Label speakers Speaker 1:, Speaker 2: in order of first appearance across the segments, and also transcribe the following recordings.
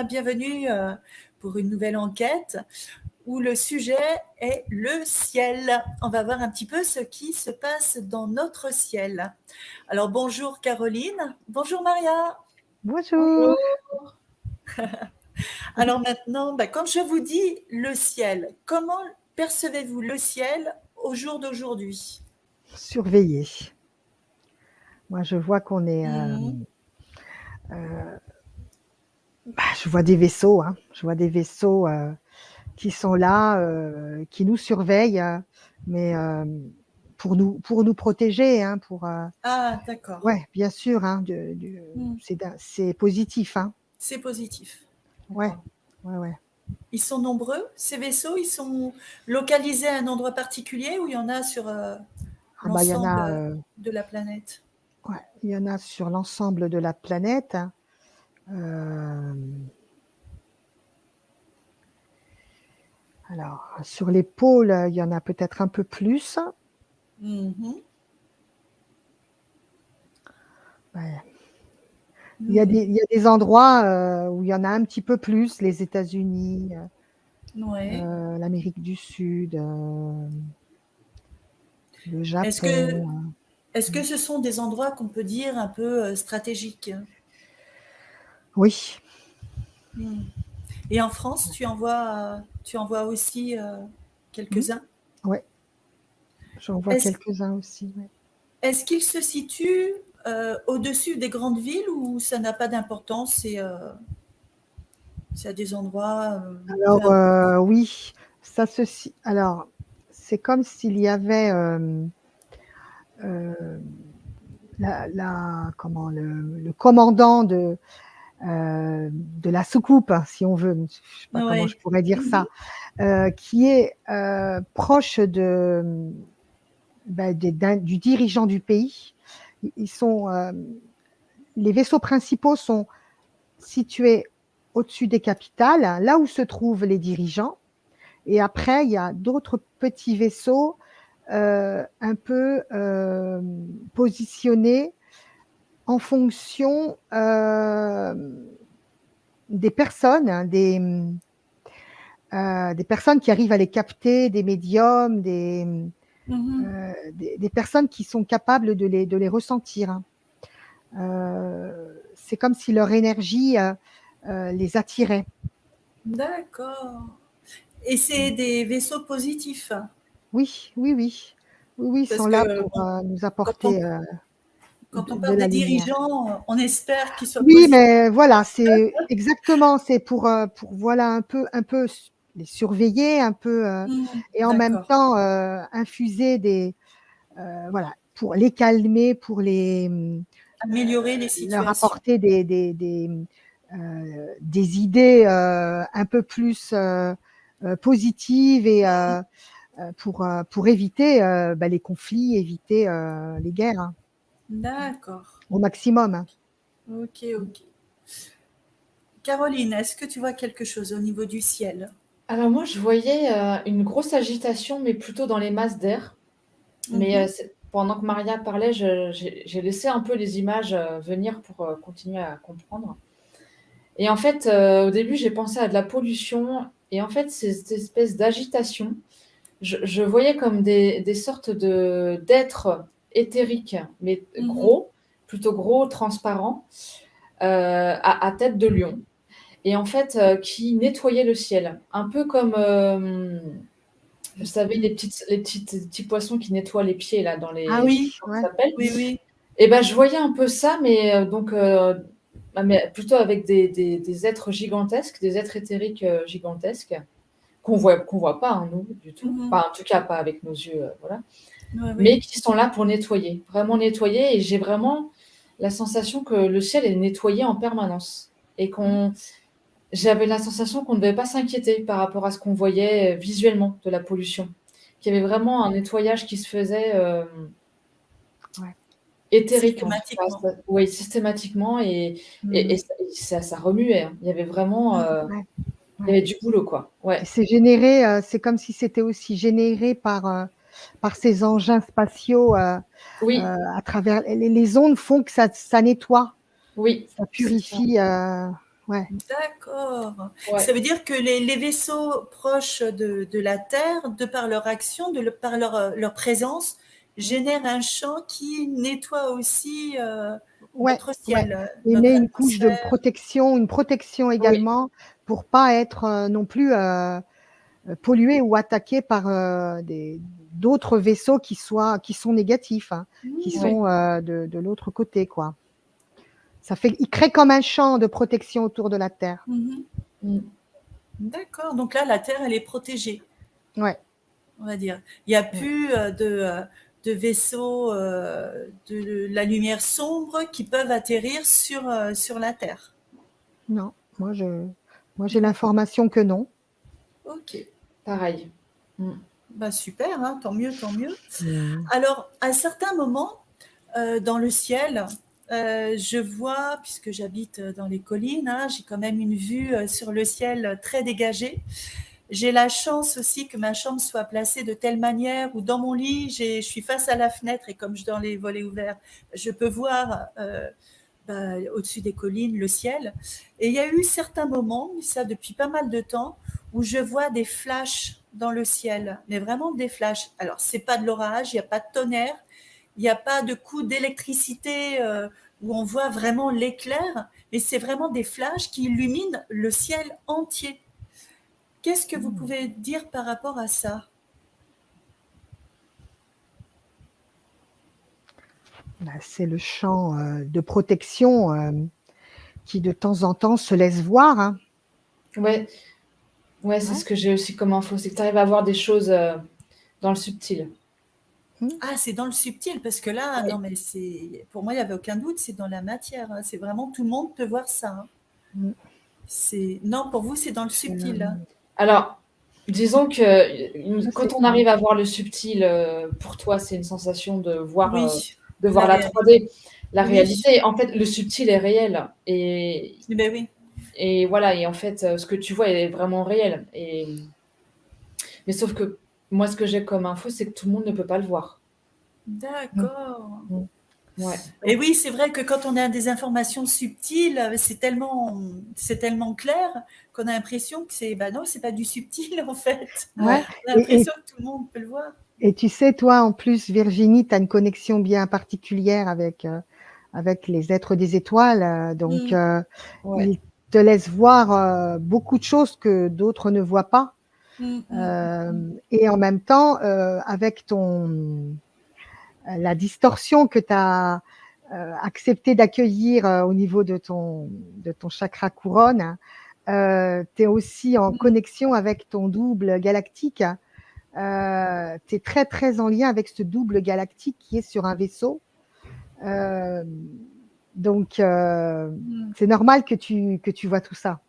Speaker 1: bienvenue pour une nouvelle enquête où le sujet est le ciel. On va voir un petit peu ce qui se passe dans notre ciel. Alors bonjour Caroline, bonjour Maria.
Speaker 2: Bonjour.
Speaker 1: Alors maintenant, quand je vous dis le ciel, comment percevez-vous le ciel au jour d'aujourd'hui?
Speaker 2: Surveillé. Moi, je vois qu'on est. Je vois des vaisseaux. Je vois des vaisseaux qui sont là, qui nous surveillent, mais pour nous protéger.
Speaker 1: Ah, d'accord.
Speaker 2: Ouais, bien sûr. C'est positif.
Speaker 1: C'est positif.
Speaker 2: Ouais,
Speaker 1: D'accord.
Speaker 2: ouais.
Speaker 1: Ils sont nombreux, ces vaisseaux? Ils sont localisés à un endroit particulier ou il y en a sur
Speaker 2: Il y en a.
Speaker 1: l'ensemble de la planète?
Speaker 2: Ouais, il y en a sur l'ensemble de la planète. Alors, sur les pôles, il y en a peut-être un peu plus.
Speaker 1: Mhm.
Speaker 2: Ouais. Il y a des endroits où il y en a un petit peu plus, les États-Unis,
Speaker 1: Ouais.
Speaker 2: l'Amérique du Sud, le
Speaker 1: Est-ce que,
Speaker 2: Japon.
Speaker 1: est-ce que ce sont des endroits qu'on peut dire un peu stratégiques?
Speaker 2: Oui.
Speaker 1: Hmm. Et en France, tu en vois aussi quelques-uns?
Speaker 2: Ouais, j'en vois
Speaker 1: Est-ce,
Speaker 2: quelques-uns aussi. Ouais.
Speaker 1: est-ce qu'ils se situent au-dessus des grandes villes ou ça n'a pas d'importance? C'est à des endroits peu
Speaker 2: Alors,
Speaker 1: importe.
Speaker 2: oui, alors, c'est comme s'il y avait euh, le commandant de la soucoupe, si on veut, je ne sais pas comment je
Speaker 1: Oui.
Speaker 2: pourrais dire
Speaker 1: Mhm.
Speaker 2: ça, qui est proche du dirigeant du pays. Ils sont, les vaisseaux principaux sont situés au-dessus des capitales, là où se trouvent les dirigeants. Et après, il y a d'autres petits vaisseaux un peu positionnés en fonction des personnes, des personnes qui arrivent à les capter, des médiums,
Speaker 1: Mhm.
Speaker 2: des personnes qui sont capables de les ressentir. C'est comme si leur énergie les attirait.
Speaker 1: D'accord. Et c'est des vaisseaux positifs.
Speaker 2: Oui, oui, oui. Oui, oui, ils
Speaker 1: Parce
Speaker 2: sont là
Speaker 1: que
Speaker 2: pour
Speaker 1: bon,
Speaker 2: nous
Speaker 1: quand on,
Speaker 2: apporter
Speaker 1: quand on
Speaker 2: de
Speaker 1: parle
Speaker 2: la
Speaker 1: des
Speaker 2: lumière.
Speaker 1: dirigeants, on espère qu'ils soient
Speaker 2: Oui,
Speaker 1: positifs.
Speaker 2: mais voilà, c'est exactement, c'est pour voilà un peu les surveiller, un peu et en même
Speaker 1: D'accord.
Speaker 2: temps infuser voilà, pour les calmer, pour
Speaker 1: Améliorer les
Speaker 2: leur
Speaker 1: situations.
Speaker 2: apporter des idées un peu plus positives et pour éviter les conflits, éviter les guerres
Speaker 1: D'accord.
Speaker 2: au maximum.
Speaker 1: Ok, ok. Caroline, est-ce que tu vois quelque chose au niveau du ciel?
Speaker 3: Alors moi, je voyais une grosse agitation, mais plutôt dans les masses d'air. Mais
Speaker 1: Mhm.
Speaker 3: pendant que Maria parlait, j'ai laissé un peu les images venir pour continuer à comprendre. Et en fait, au début, j'ai pensé à de la pollution. Et en fait, cette espèce d'agitation, je voyais comme des sortes d'êtres éthériques, mais
Speaker 1: Mhm.
Speaker 3: gros, plutôt gros, transparents, à tête de lion. Et en fait, qui nettoyaient le ciel. Un peu comme, vous savez, les petits poissons qui nettoient les pieds, là, dans
Speaker 2: Ah
Speaker 3: les...
Speaker 2: oui,
Speaker 1: Oui,
Speaker 3: Comment ça
Speaker 2: ouais.
Speaker 3: s'appelle?
Speaker 1: oui, oui.
Speaker 3: Et ben, je voyais un peu ça, mais mais plutôt avec des êtres gigantesques, des êtres éthériques gigantesques, qu'on voit pas, hein, nous, du tout.
Speaker 1: Mhm.
Speaker 3: Enfin, en tout cas, pas avec nos yeux, voilà.
Speaker 1: Oui,
Speaker 3: Mais
Speaker 1: oui.
Speaker 3: qui sont là pour nettoyer, vraiment nettoyer. Et j'ai vraiment la sensation que le ciel est nettoyé en permanence. Et j'avais la sensation qu'on ne devait pas s'inquiéter par rapport à ce qu'on voyait visuellement de la pollution. Qu'il y avait vraiment un nettoyage qui se faisait
Speaker 2: Ouais.
Speaker 3: éthérique, en tout
Speaker 1: Systématiquement.
Speaker 3: cas. Oui, systématiquement. Et
Speaker 2: Mhm.
Speaker 3: ça remuait, hein. Il y avait vraiment
Speaker 2: Ouais,
Speaker 3: il y
Speaker 2: ouais.
Speaker 3: avait du boulot, quoi.
Speaker 2: Et
Speaker 3: Ouais.
Speaker 2: c'est généré, c'est comme si c'était aussi généré par ces engins spatiaux
Speaker 3: Oui,
Speaker 2: à travers les ondes font que ça nettoie,
Speaker 3: oui,
Speaker 2: ça
Speaker 3: c'est ça.
Speaker 2: purifie. Ouais.
Speaker 1: D'accord.
Speaker 3: Ouais.
Speaker 1: Ça veut dire que les vaisseaux proches de la Terre, de par leur action, par leur présence, génèrent un champ qui nettoie aussi
Speaker 2: Ouais,
Speaker 1: notre
Speaker 2: ouais.
Speaker 1: ciel,
Speaker 2: Il
Speaker 1: notre
Speaker 2: met une couche de
Speaker 1: atmosphère.
Speaker 2: protection, une protection
Speaker 3: Oui.
Speaker 2: également pour pas être non plus pollué ou attaqué par d'autres vaisseaux qui sont négatifs, hein, qui
Speaker 1: Mmh.
Speaker 3: Oui.
Speaker 2: sont de l'autre côté, quoi. Il crée comme un champ de protection autour de la Terre.
Speaker 1: Mhm.
Speaker 3: Mm.
Speaker 1: D'accord. Donc là, la Terre, elle est protégée,
Speaker 2: Ouais.
Speaker 1: on va dire. Il n'y a
Speaker 2: Ouais.
Speaker 1: plus de vaisseaux de la lumière sombre qui peuvent atterrir sur la Terre.
Speaker 2: Non, j'ai l'information que non.
Speaker 1: Ok.
Speaker 3: Pareil. Mm.
Speaker 1: Bah super, hein, tant mieux, tant mieux.
Speaker 2: Mm.
Speaker 1: Alors, à certains moments, dans le ciel, je vois, puisque j'habite dans les collines, hein, j'ai quand même une vue sur le ciel très dégagée. J'ai la chance aussi que ma chambre soit placée de telle manière où dans mon lit, je suis face à la fenêtre et comme je dors les volets ouverts, je peux voir au-dessus des collines le ciel. Et il y a eu certains moments, ça depuis pas mal de temps, où je vois des flashs dans le ciel, mais vraiment des flashs. Alors, c'est pas de l'orage, il n'y a pas de tonnerre, il n'y a pas de coup d'électricité où on voit vraiment l'éclair, mais c'est vraiment des flashs qui illuminent le ciel entier. Qu'est-ce que vous pouvez dire par rapport à ça?
Speaker 2: Bah, c'est le champ de protection qui de temps en temps se laisse voir, hein.
Speaker 3: Ouais. Ouais, c'est
Speaker 2: Ouais.
Speaker 3: ce que j'ai aussi comme info, c'est que tu arrives à voir des choses dans le subtil.
Speaker 1: Ah, c'est dans le subtil, parce que là,
Speaker 3: Oui.
Speaker 1: non, mais pour moi, il n'y avait aucun doute, c'est dans la matière, hein. C'est vraiment, tout le monde peut voir ça, hein.
Speaker 2: Mm.
Speaker 1: Non, pour vous, c'est dans le
Speaker 2: C'est,
Speaker 1: subtil, hein.
Speaker 3: Alors, disons que quand on
Speaker 2: ouais.
Speaker 3: arrive à voir le subtil, pour toi, c'est une sensation de voir
Speaker 1: Oui,
Speaker 3: la
Speaker 1: réalité.
Speaker 3: 3D. La
Speaker 1: Oui,
Speaker 3: réalité, en fait, le subtil est réel.
Speaker 1: ben oui,
Speaker 3: Et voilà, et en fait, ce que tu vois est vraiment réel. Mais sauf que moi, ce que j'ai comme info, c'est que tout le monde ne peut pas le voir.
Speaker 2: Mm.
Speaker 1: d'accord.
Speaker 2: Mm.
Speaker 3: Ouais.
Speaker 1: Et oui, c'est vrai que quand on a des informations subtiles, c'est tellement clair qu'on a l'impression que bah non, c'est pas du subtil en fait.
Speaker 2: Ouais.
Speaker 1: On a
Speaker 2: Et,
Speaker 1: l'impression que tout le monde peut le voir.
Speaker 2: et tu sais, toi, en plus, Virginie, tu as une connexion bien particulière avec les êtres des étoiles. Donc,
Speaker 1: Mm.
Speaker 3: Ouais.
Speaker 2: ils te laissent voir beaucoup de choses que d'autres ne voient pas.
Speaker 1: Mm, mm.
Speaker 2: Et en même temps, avec la distorsion que tu as accepté d'accueillir au niveau de ton chakra couronne, tu es aussi en connexion avec ton double galactique. Tu es très, très en lien avec ce double galactique qui est sur un vaisseau. Euh, donc,
Speaker 1: Mm.
Speaker 2: c'est normal que tu vois tout ça.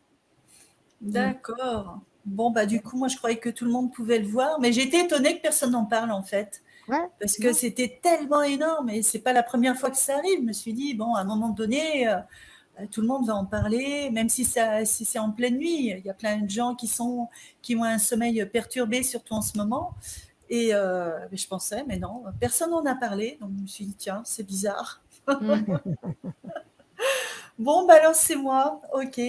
Speaker 1: D'accord. Bon, bah du coup, moi, je croyais que tout le monde pouvait le voir, mais j'étais étonnée que personne n'en parle en fait.
Speaker 2: Ouais,
Speaker 1: Parce que
Speaker 2: non,
Speaker 1: c'était tellement énorme et c'est pas la première fois que ça arrive. Je me suis dit, bon, à un moment donné, tout le monde va en parler, même si c'est en pleine nuit. Il y a plein de gens qui ont un sommeil perturbé, surtout en ce moment. Et je pensais, mais non, personne n'en a parlé. Donc je me suis dit, tiens, c'est bizarre.
Speaker 3: Mm.
Speaker 1: Bon, bah alors c'est moi, ok.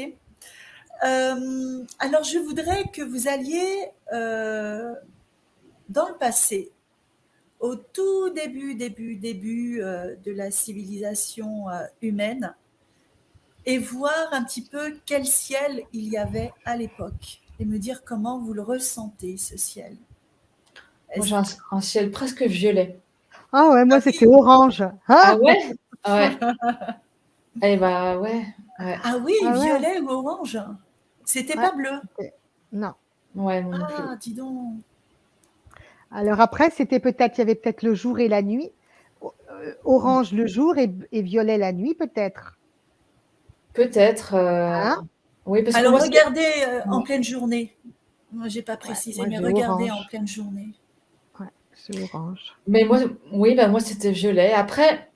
Speaker 1: Alors je voudrais que vous alliez dans le passé, au tout début de la civilisation humaine, et voir un petit peu quel ciel il y avait à l'époque et me dire comment vous le ressentez, ce ciel.
Speaker 3: Moi, j'ai
Speaker 1: Est-ce-
Speaker 3: un ciel presque violet.
Speaker 2: ah ouais,
Speaker 1: Ah
Speaker 2: moi c'était
Speaker 1: oui,
Speaker 2: orange.
Speaker 3: Ah
Speaker 2: Ah,
Speaker 3: ouais? Ouais. Eh bah ouais. Ouais.
Speaker 1: ah oui,
Speaker 2: ah ouais,
Speaker 1: violet ou orange. C'était
Speaker 2: ouais,
Speaker 1: pas bleu.
Speaker 2: non.
Speaker 3: Ouais, moi non plus.
Speaker 1: Ah, dis donc.
Speaker 2: Alors après, il y avait peut-être le jour et la nuit. Orange le jour et violet la nuit, peut-être.
Speaker 3: Peut-être.
Speaker 2: Hein?
Speaker 3: Oui, parce que
Speaker 1: Alors
Speaker 3: moi, c'est.
Speaker 1: regardez en
Speaker 3: Ouais.
Speaker 1: pleine journée. Moi, j'ai pas
Speaker 2: Ouais,
Speaker 1: précisé,
Speaker 2: moi
Speaker 1: mais
Speaker 2: j'ai
Speaker 1: regardez en
Speaker 2: orange.
Speaker 1: pleine journée.
Speaker 2: Ouais, c'est orange.
Speaker 3: Mais moi, oui, bah moi, c'était violet. Après,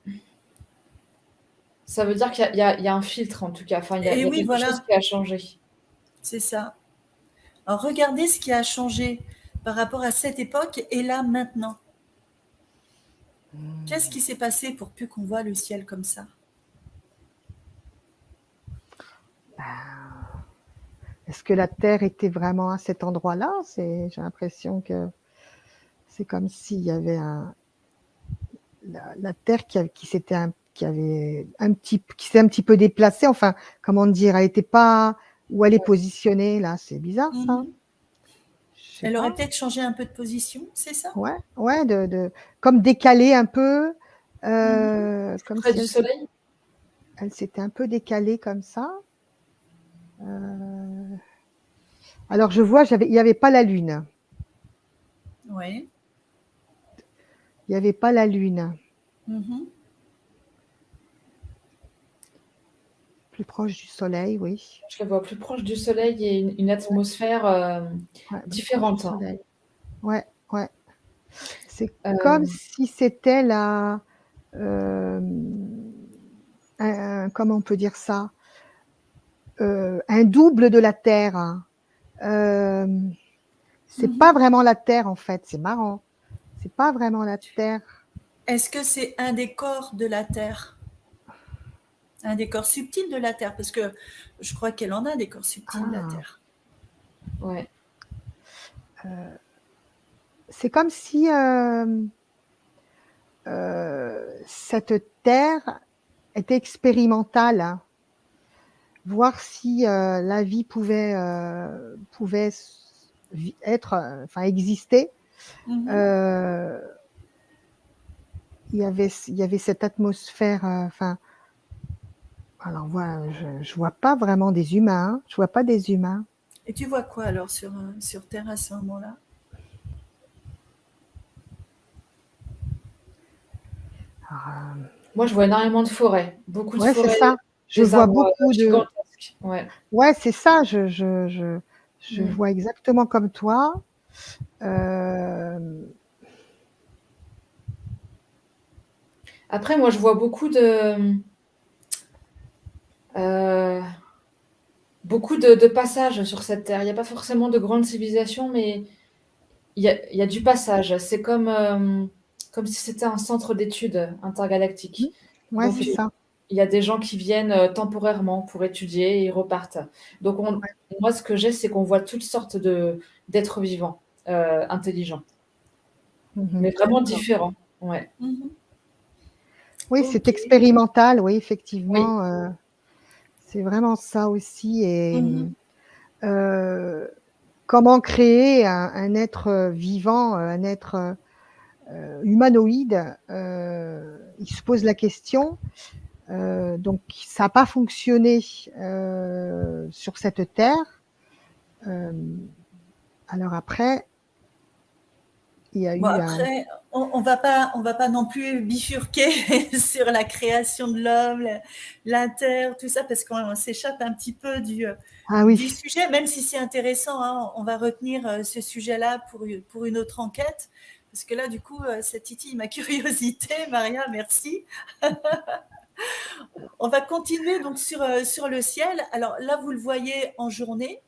Speaker 3: ça veut dire qu'il y a un filtre, en tout cas. Enfin, il
Speaker 1: Et
Speaker 3: y a
Speaker 1: oui,
Speaker 3: quelque chose
Speaker 1: voilà,
Speaker 3: qui a changé.
Speaker 1: c'est ça. Alors regardez ce qui a changé par rapport à cette époque et là maintenant. Qu'est-ce qui s'est passé pour plus qu'on voit le ciel comme ça?
Speaker 2: Est-ce que la Terre était vraiment à cet endroit-là? J'ai l'impression que c'est comme s'il y avait la Terre qui s'était qui avait qui s'est un petit peu déplacée. Enfin, comment dire, elle n'était pas où elle est positionnée là. C'est bizarre ça.
Speaker 1: Mhm.
Speaker 2: Je sais
Speaker 1: Elle aurait
Speaker 2: pas.
Speaker 1: peut-être changé un peu de position, c'est ça?
Speaker 2: Ouais, ouais, comme décalée un peu,
Speaker 1: Mhm.
Speaker 2: comme
Speaker 3: Près
Speaker 2: si
Speaker 3: du soleil?
Speaker 2: elle s'était un peu décalée comme ça. Alors je vois, il n'y avait pas la Lune.
Speaker 1: Oui.
Speaker 2: Il n'y avait pas la Lune.
Speaker 1: Mhm.
Speaker 2: Plus proche du Soleil, oui.
Speaker 3: Je la vois plus proche du soleil et une atmosphère
Speaker 2: Ouais, plus proche du
Speaker 3: différente, hein.
Speaker 2: Soleil. Ouais, ouais. C'est comme
Speaker 3: Euh,
Speaker 2: si c'était comment on peut dire ça, un double de la Terre, hein. Euh, c'est pas
Speaker 1: Mhm.
Speaker 2: vraiment la Terre en fait. C'est marrant. C'est pas vraiment la Terre.
Speaker 1: Est-ce que c'est un des corps de la Terre? Un des corps subtils de la Terre? Parce que je crois qu'elle en a des corps subtils, la
Speaker 2: Ah,
Speaker 1: Terre.
Speaker 3: ouais.
Speaker 2: c'est comme si cette Terre était expérimentale, hein. Voir si la vie pouvait être, enfin exister.
Speaker 1: Mhm.
Speaker 2: Euh, il y avait cette atmosphère. Enfin, alors voilà, je vois pas vraiment des humains, hein. Je vois pas des humains.
Speaker 1: Et tu vois quoi alors sur Terre à ce moment-là?
Speaker 2: Alors,
Speaker 3: Moi, je vois énormément de forêts, beaucoup de
Speaker 2: ouais, c'est
Speaker 3: forêts,
Speaker 2: ça. Je
Speaker 3: des
Speaker 2: vois
Speaker 3: arbres
Speaker 2: beaucoup de.
Speaker 3: gigantesques. Ouais.
Speaker 2: Ouais, c'est ça. Je
Speaker 3: Mm.
Speaker 2: vois exactement comme toi. Euh,
Speaker 3: Après, moi, je vois euh, beaucoup de passages sur cette terre. Il n'y a pas forcément de grandes civilisations, mais il y a du passage. C'est comme si c'était un centre d'études intergalactique.
Speaker 2: ouais, c'est
Speaker 3: Donc,
Speaker 2: ça.
Speaker 3: il y a des gens qui viennent temporairement pour étudier et ils repartent. Donc, moi, ce que j'ai, c'est qu'on voit toutes sortes d'êtres vivants, intelligents,
Speaker 2: Mhm,
Speaker 3: mais vraiment
Speaker 1: D'accord.
Speaker 3: différents. Ouais.
Speaker 1: Mhm.
Speaker 2: oui, c'est
Speaker 1: Ok.
Speaker 2: expérimental, oui,
Speaker 3: Oui,
Speaker 2: effectivement. C'est vraiment ça aussi. Et
Speaker 1: Mhm.
Speaker 2: euh, comment créer un être vivant, un être humanoïde, il se pose la question. Donc, ça n'a pas fonctionné sur cette terre. Euh, alors après, il y a
Speaker 1: Bon,
Speaker 2: eu un.
Speaker 1: après, on va pas non plus bifurquer sur la création de l'homme, la terre, tout ça, parce qu'on s'échappe un petit peu
Speaker 2: Ah
Speaker 1: du
Speaker 2: oui.
Speaker 1: sujet, même si c'est intéressant, hein, on va retenir ce sujet-là pour une autre enquête, parce que là, du coup, ça titille ma curiosité, Maria, merci. On va continuer donc sur le ciel. Alors là, vous le voyez en journée.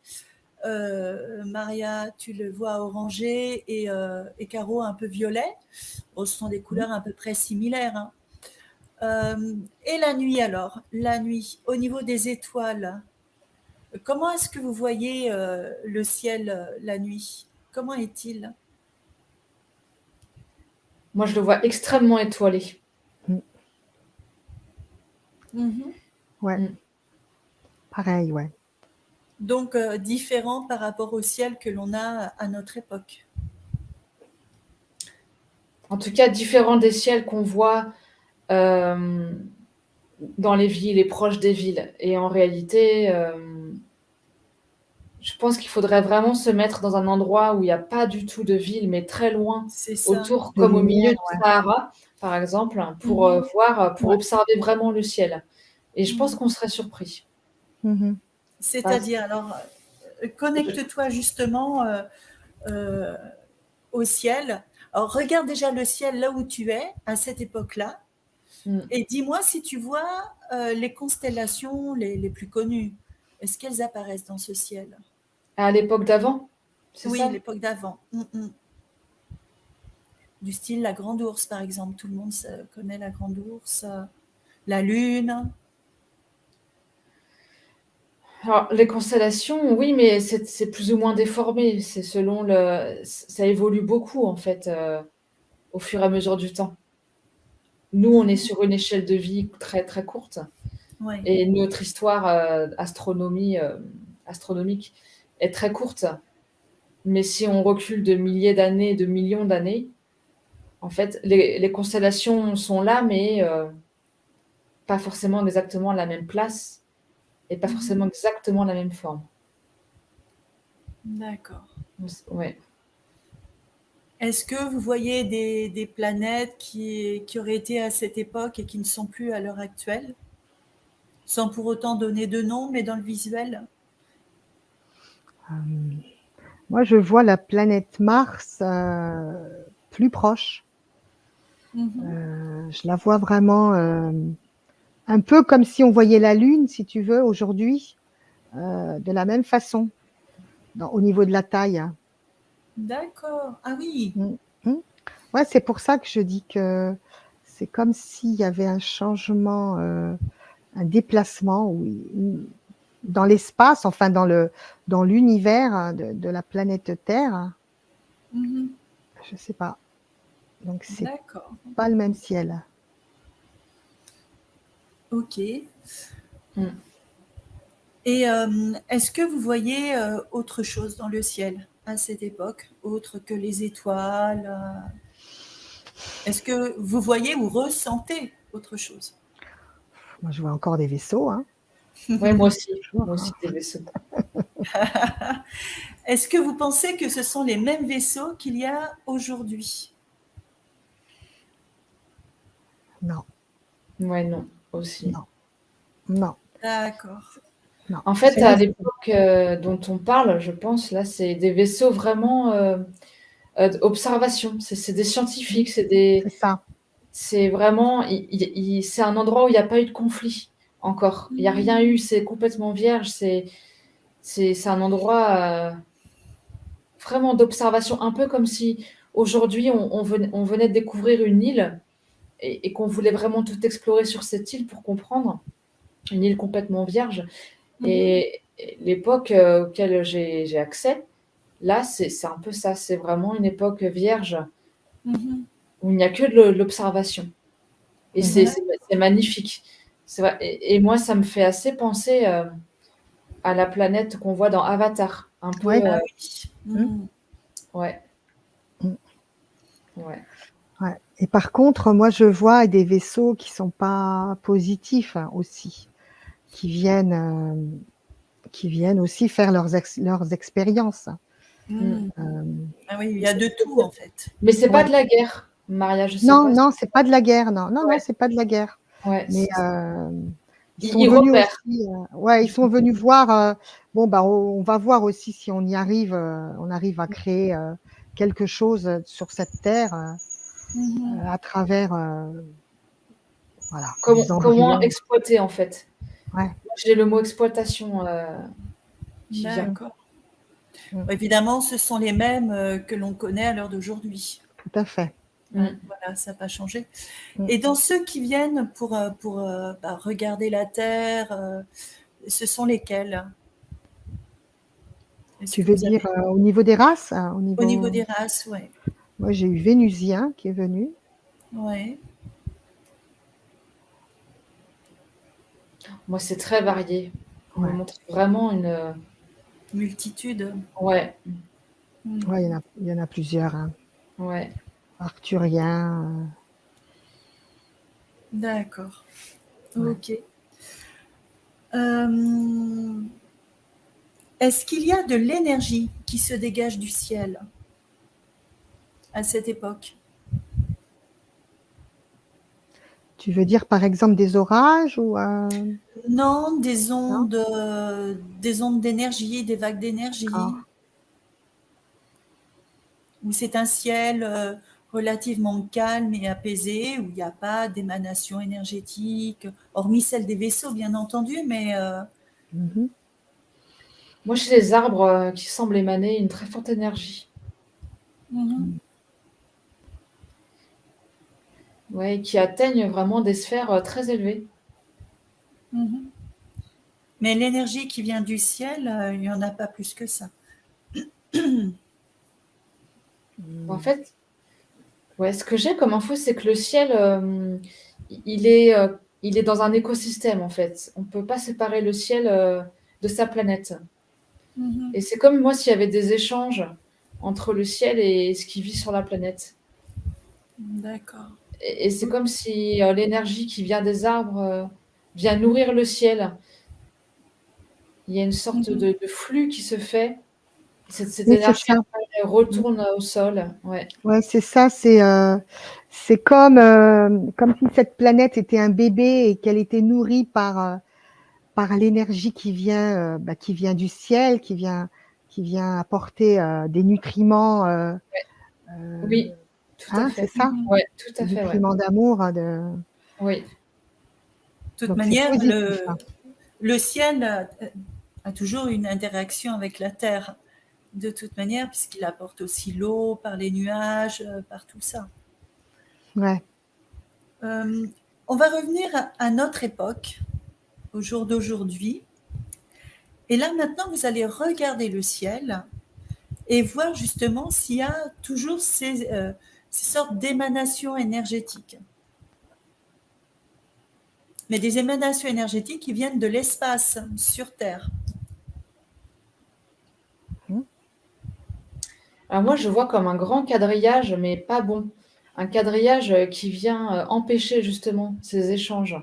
Speaker 1: Maria, tu le vois orangé et Caro un peu violet. Bon, ce sont des couleurs à peu près similaires, hein. Et la nuit alors, la nuit, au niveau des étoiles, comment est-ce que vous voyez le ciel la nuit? Comment est-il?
Speaker 3: moi, je le vois extrêmement étoilé.
Speaker 2: Mm,
Speaker 1: Mhm.
Speaker 2: ouais,
Speaker 3: Mm.
Speaker 2: pareil, ouais.
Speaker 1: Donc différent par rapport au ciel que l'on a à notre époque.
Speaker 3: En tout cas, différent des ciels qu'on voit euh, dans les villes et proches des villes. Et en réalité, je pense qu'il faudrait vraiment se mettre dans un endroit où il n'y a pas du tout de ville, mais très loin,
Speaker 1: C'est ça.
Speaker 3: autour,
Speaker 2: De
Speaker 3: comme au
Speaker 2: lumière,
Speaker 3: milieu du
Speaker 2: ouais.
Speaker 3: Sahara, par exemple, pour
Speaker 1: Mhm.
Speaker 3: voir, pour
Speaker 2: Ouais.
Speaker 3: observer vraiment le ciel. Et je pense
Speaker 1: Mhm.
Speaker 3: qu'on serait surpris.
Speaker 2: Mhm.
Speaker 3: Parce
Speaker 1: C'est-à-dire, alors,
Speaker 3: que
Speaker 1: connecte-toi justement euh, au ciel. Alors, regarde déjà le ciel là où tu es à cette époque-là
Speaker 3: mm,
Speaker 1: et dis-moi si tu vois les constellations les plus connues. Est-ce qu'elles apparaissent dans ce ciel?
Speaker 3: à l'époque d'avant, c'est
Speaker 1: Oui,
Speaker 3: ça?
Speaker 1: l'époque d'avant. Du style la grande ours, par exemple. Tout le monde connaît la grande ours. La lune.
Speaker 3: Alors, les constellations, oui, mais c'est plus ou moins déformé. C'est selon ça évolue beaucoup, en fait, au fur et à mesure du temps. Nous, on est sur une échelle de vie très, très courte
Speaker 1: Oui.
Speaker 3: et notre histoire, astronomique est très courte. Mais si on recule de milliers d'années, de millions d'années, en fait, les constellations sont là, mais pas forcément exactement à la même place et pas
Speaker 1: Mhm.
Speaker 3: forcément exactement la même forme.
Speaker 1: D'accord.
Speaker 3: Ouais.
Speaker 1: Est-ce que vous voyez des planètes qui auraient été à cette époque et qui ne sont plus à l'heure actuelle, sans pour autant donner de nom, mais dans le visuel?
Speaker 2: Euh, Moi, je vois la planète Mars plus proche.
Speaker 1: Mhm.
Speaker 2: Je la vois vraiment un peu comme si on voyait la Lune, si tu veux, aujourd'hui, de la même façon, au niveau de la taille.
Speaker 1: D'accord. Ah oui.
Speaker 2: Mm. Mm. Ouais, c'est pour ça que je dis que c'est comme s'il y avait un changement, un déplacement dans l'espace, enfin dans l'univers de la planète Terre.
Speaker 1: Mhm.
Speaker 2: Je sais pas. Donc c'est
Speaker 1: D'accord.
Speaker 2: pas le même ciel.
Speaker 1: Ok.
Speaker 3: Mm.
Speaker 1: Et est-ce que vous voyez autre chose dans le ciel à cette époque, autre que les étoiles est-ce que vous voyez ou ressentez autre chose?
Speaker 2: Moi, je vois encore des vaisseaux, hein,
Speaker 3: Ouais,
Speaker 2: toujours,
Speaker 3: moi
Speaker 2: hein.
Speaker 3: aussi des vaisseaux.
Speaker 1: Est-ce que vous pensez que ce sont les mêmes vaisseaux qu'il y a aujourd'hui?
Speaker 2: Non,
Speaker 3: Ouais, non, aussi.
Speaker 2: non, non,
Speaker 1: D'accord.
Speaker 2: non.
Speaker 3: En fait,
Speaker 2: C'est
Speaker 3: à
Speaker 2: resté.
Speaker 3: l'époque, dont on parle, je pense, là, c'est des vaisseaux vraiment, d'observation. C'est des scientifiques,
Speaker 2: C'est ça.
Speaker 3: c'est vraiment c'est un endroit où il y a pas eu de conflit encore. Il y a rien eu, c'est complètement vierge, c'est un endroit, vraiment d'observation, un peu comme si aujourd'hui on venait de découvrir une île et qu'on voulait vraiment tout explorer sur cette île pour comprendre. Une île complètement vierge
Speaker 1: Mhm.
Speaker 3: et l'époque, auquel j'ai accès, là, c'est un peu ça, c'est vraiment une époque vierge
Speaker 1: Mhm.
Speaker 3: où il n'y a que de l'observation et
Speaker 2: Mhm.
Speaker 3: c'est magnifique. C'est vrai et moi, ça me fait assez penser, à la planète qu'on voit dans Avatar, un
Speaker 2: Ouais.
Speaker 3: peu,
Speaker 1: Ah oui.
Speaker 2: Mm,
Speaker 1: Mhm.
Speaker 3: ouais,
Speaker 2: mm,
Speaker 3: ouais.
Speaker 2: ouais. Et par contre, moi, je vois des vaisseaux qui sont pas positifs, hein, aussi, qui viennent aussi faire leurs expériences.
Speaker 3: Mmh.
Speaker 1: Mhm.
Speaker 2: Euh,
Speaker 1: Ah oui, il
Speaker 3: Mais
Speaker 1: y a de tout en fait.
Speaker 3: c'est pas
Speaker 2: ouais.
Speaker 3: de la guerre, Maria, je sais
Speaker 2: Non,
Speaker 3: pas si
Speaker 2: non, c'est pas de la guerre, non, non, non,
Speaker 3: ouais,
Speaker 2: c'est pas de la guerre.
Speaker 3: ouais,
Speaker 2: Mais ils sont
Speaker 3: ils
Speaker 2: venus
Speaker 3: repèrent.
Speaker 2: aussi, ouais, ils
Speaker 3: Ils font
Speaker 2: sont venus voir. Bon, bah, on va voir aussi si on y arrive, on arrive à créer quelque chose sur cette terre
Speaker 1: Mhm.
Speaker 2: à travers, voilà, des
Speaker 3: comment
Speaker 2: embryons.
Speaker 3: exploiter, en fait.
Speaker 2: Ouais,
Speaker 3: J'ai le mot exploitation, qui vient.
Speaker 2: mm,
Speaker 1: D'accord.
Speaker 2: mm,
Speaker 1: Évidemment, ce sont les mêmes que l'on connaît à l'heure d'aujourd'hui.
Speaker 2: tout à fait.
Speaker 1: Hein,
Speaker 3: Mmh.
Speaker 1: voilà, ça n'a pas changé.
Speaker 2: Mm.
Speaker 1: Et dans ceux qui viennent pour regarder la Terre, ce sont lesquels? Est-ce
Speaker 2: Tu
Speaker 1: que
Speaker 2: veux
Speaker 1: vous
Speaker 2: dire
Speaker 1: avez
Speaker 2: au niveau des races, au
Speaker 1: au niveau
Speaker 2: niveau.
Speaker 1: des races, ouais.
Speaker 2: Moi, j'ai eu Vénusien qui est venu.
Speaker 1: Ouais.
Speaker 3: Moi, c'est très varié. On me
Speaker 2: Ouais,
Speaker 3: montre vraiment
Speaker 1: Multitude.
Speaker 3: ouais,
Speaker 2: ouais,
Speaker 1: Mhm.
Speaker 2: il y en a plusieurs, hein.
Speaker 3: ouais.
Speaker 2: Arthurien.
Speaker 1: D'accord.
Speaker 2: Ouais.
Speaker 1: Ok. Euh, Est-ce qu'il y a de l'énergie qui se dégage du ciel à cette époque?
Speaker 2: Tu veux dire par exemple des orages ou
Speaker 1: Non,
Speaker 2: non?
Speaker 1: des ondes d'énergie, des vagues
Speaker 2: D'accord.
Speaker 1: d'énergie, où c'est un ciel relativement calme et apaisé, où il n'y a pas d'émanation énergétique, hormis celle des vaisseaux, bien entendu, mais
Speaker 2: Mhm.
Speaker 3: Moi, j'ai les arbres, qui semblent émaner une très forte énergie.
Speaker 1: mhm,
Speaker 3: Ouais, qui atteignent vraiment des sphères, très élevées.
Speaker 1: mhm. Mais l'énergie qui vient du ciel, il n'y en a pas plus que ça.
Speaker 3: En fait, ouais, ce que j'ai comme info, c'est que le ciel, il est dans un écosystème, en fait. On ne peut pas séparer le ciel de sa planète. Et c'est comme moi s'il y avait des échanges entre le ciel et ce qui vit sur la planète.
Speaker 1: D'accord.
Speaker 3: Et c'est comme si l'énergie qui vient des arbres vient nourrir le ciel. Il y a une sorte de flux qui se fait. Cette
Speaker 2: Oui, c'est
Speaker 3: énergie
Speaker 2: ça.
Speaker 3: elle retourne au sol. Ouais.
Speaker 2: Ouais, c'est ça. C'est comme si cette planète était un bébé et qu'elle était nourrie par l'énergie qui vient du ciel, qui vient apporter des nutriments,
Speaker 3: Oui, tout à
Speaker 2: hein, c'est
Speaker 3: fait.
Speaker 2: ça,
Speaker 3: Ouais, tout
Speaker 2: des
Speaker 3: à fait, ouais.
Speaker 2: nutriments d'amour.
Speaker 3: Oui,
Speaker 1: De toute
Speaker 2: Donc c'est
Speaker 1: manière,
Speaker 2: positif, ça.
Speaker 1: le ciel a toujours une interaction avec la terre, de toute manière, puisqu'il apporte aussi l'eau par les nuages, par tout ça.
Speaker 2: Ouais.
Speaker 1: On va revenir à notre époque, au jour d'aujourd'hui. Et là, maintenant, vous allez regarder le ciel et voir justement s'il y a toujours ces sortes d'émanations énergétiques. Mais des émanations énergétiques qui viennent de l'espace sur Terre.
Speaker 3: Alors moi, je vois comme un grand quadrillage, mais pas bon. Un quadrillage qui vient empêcher justement ces échanges,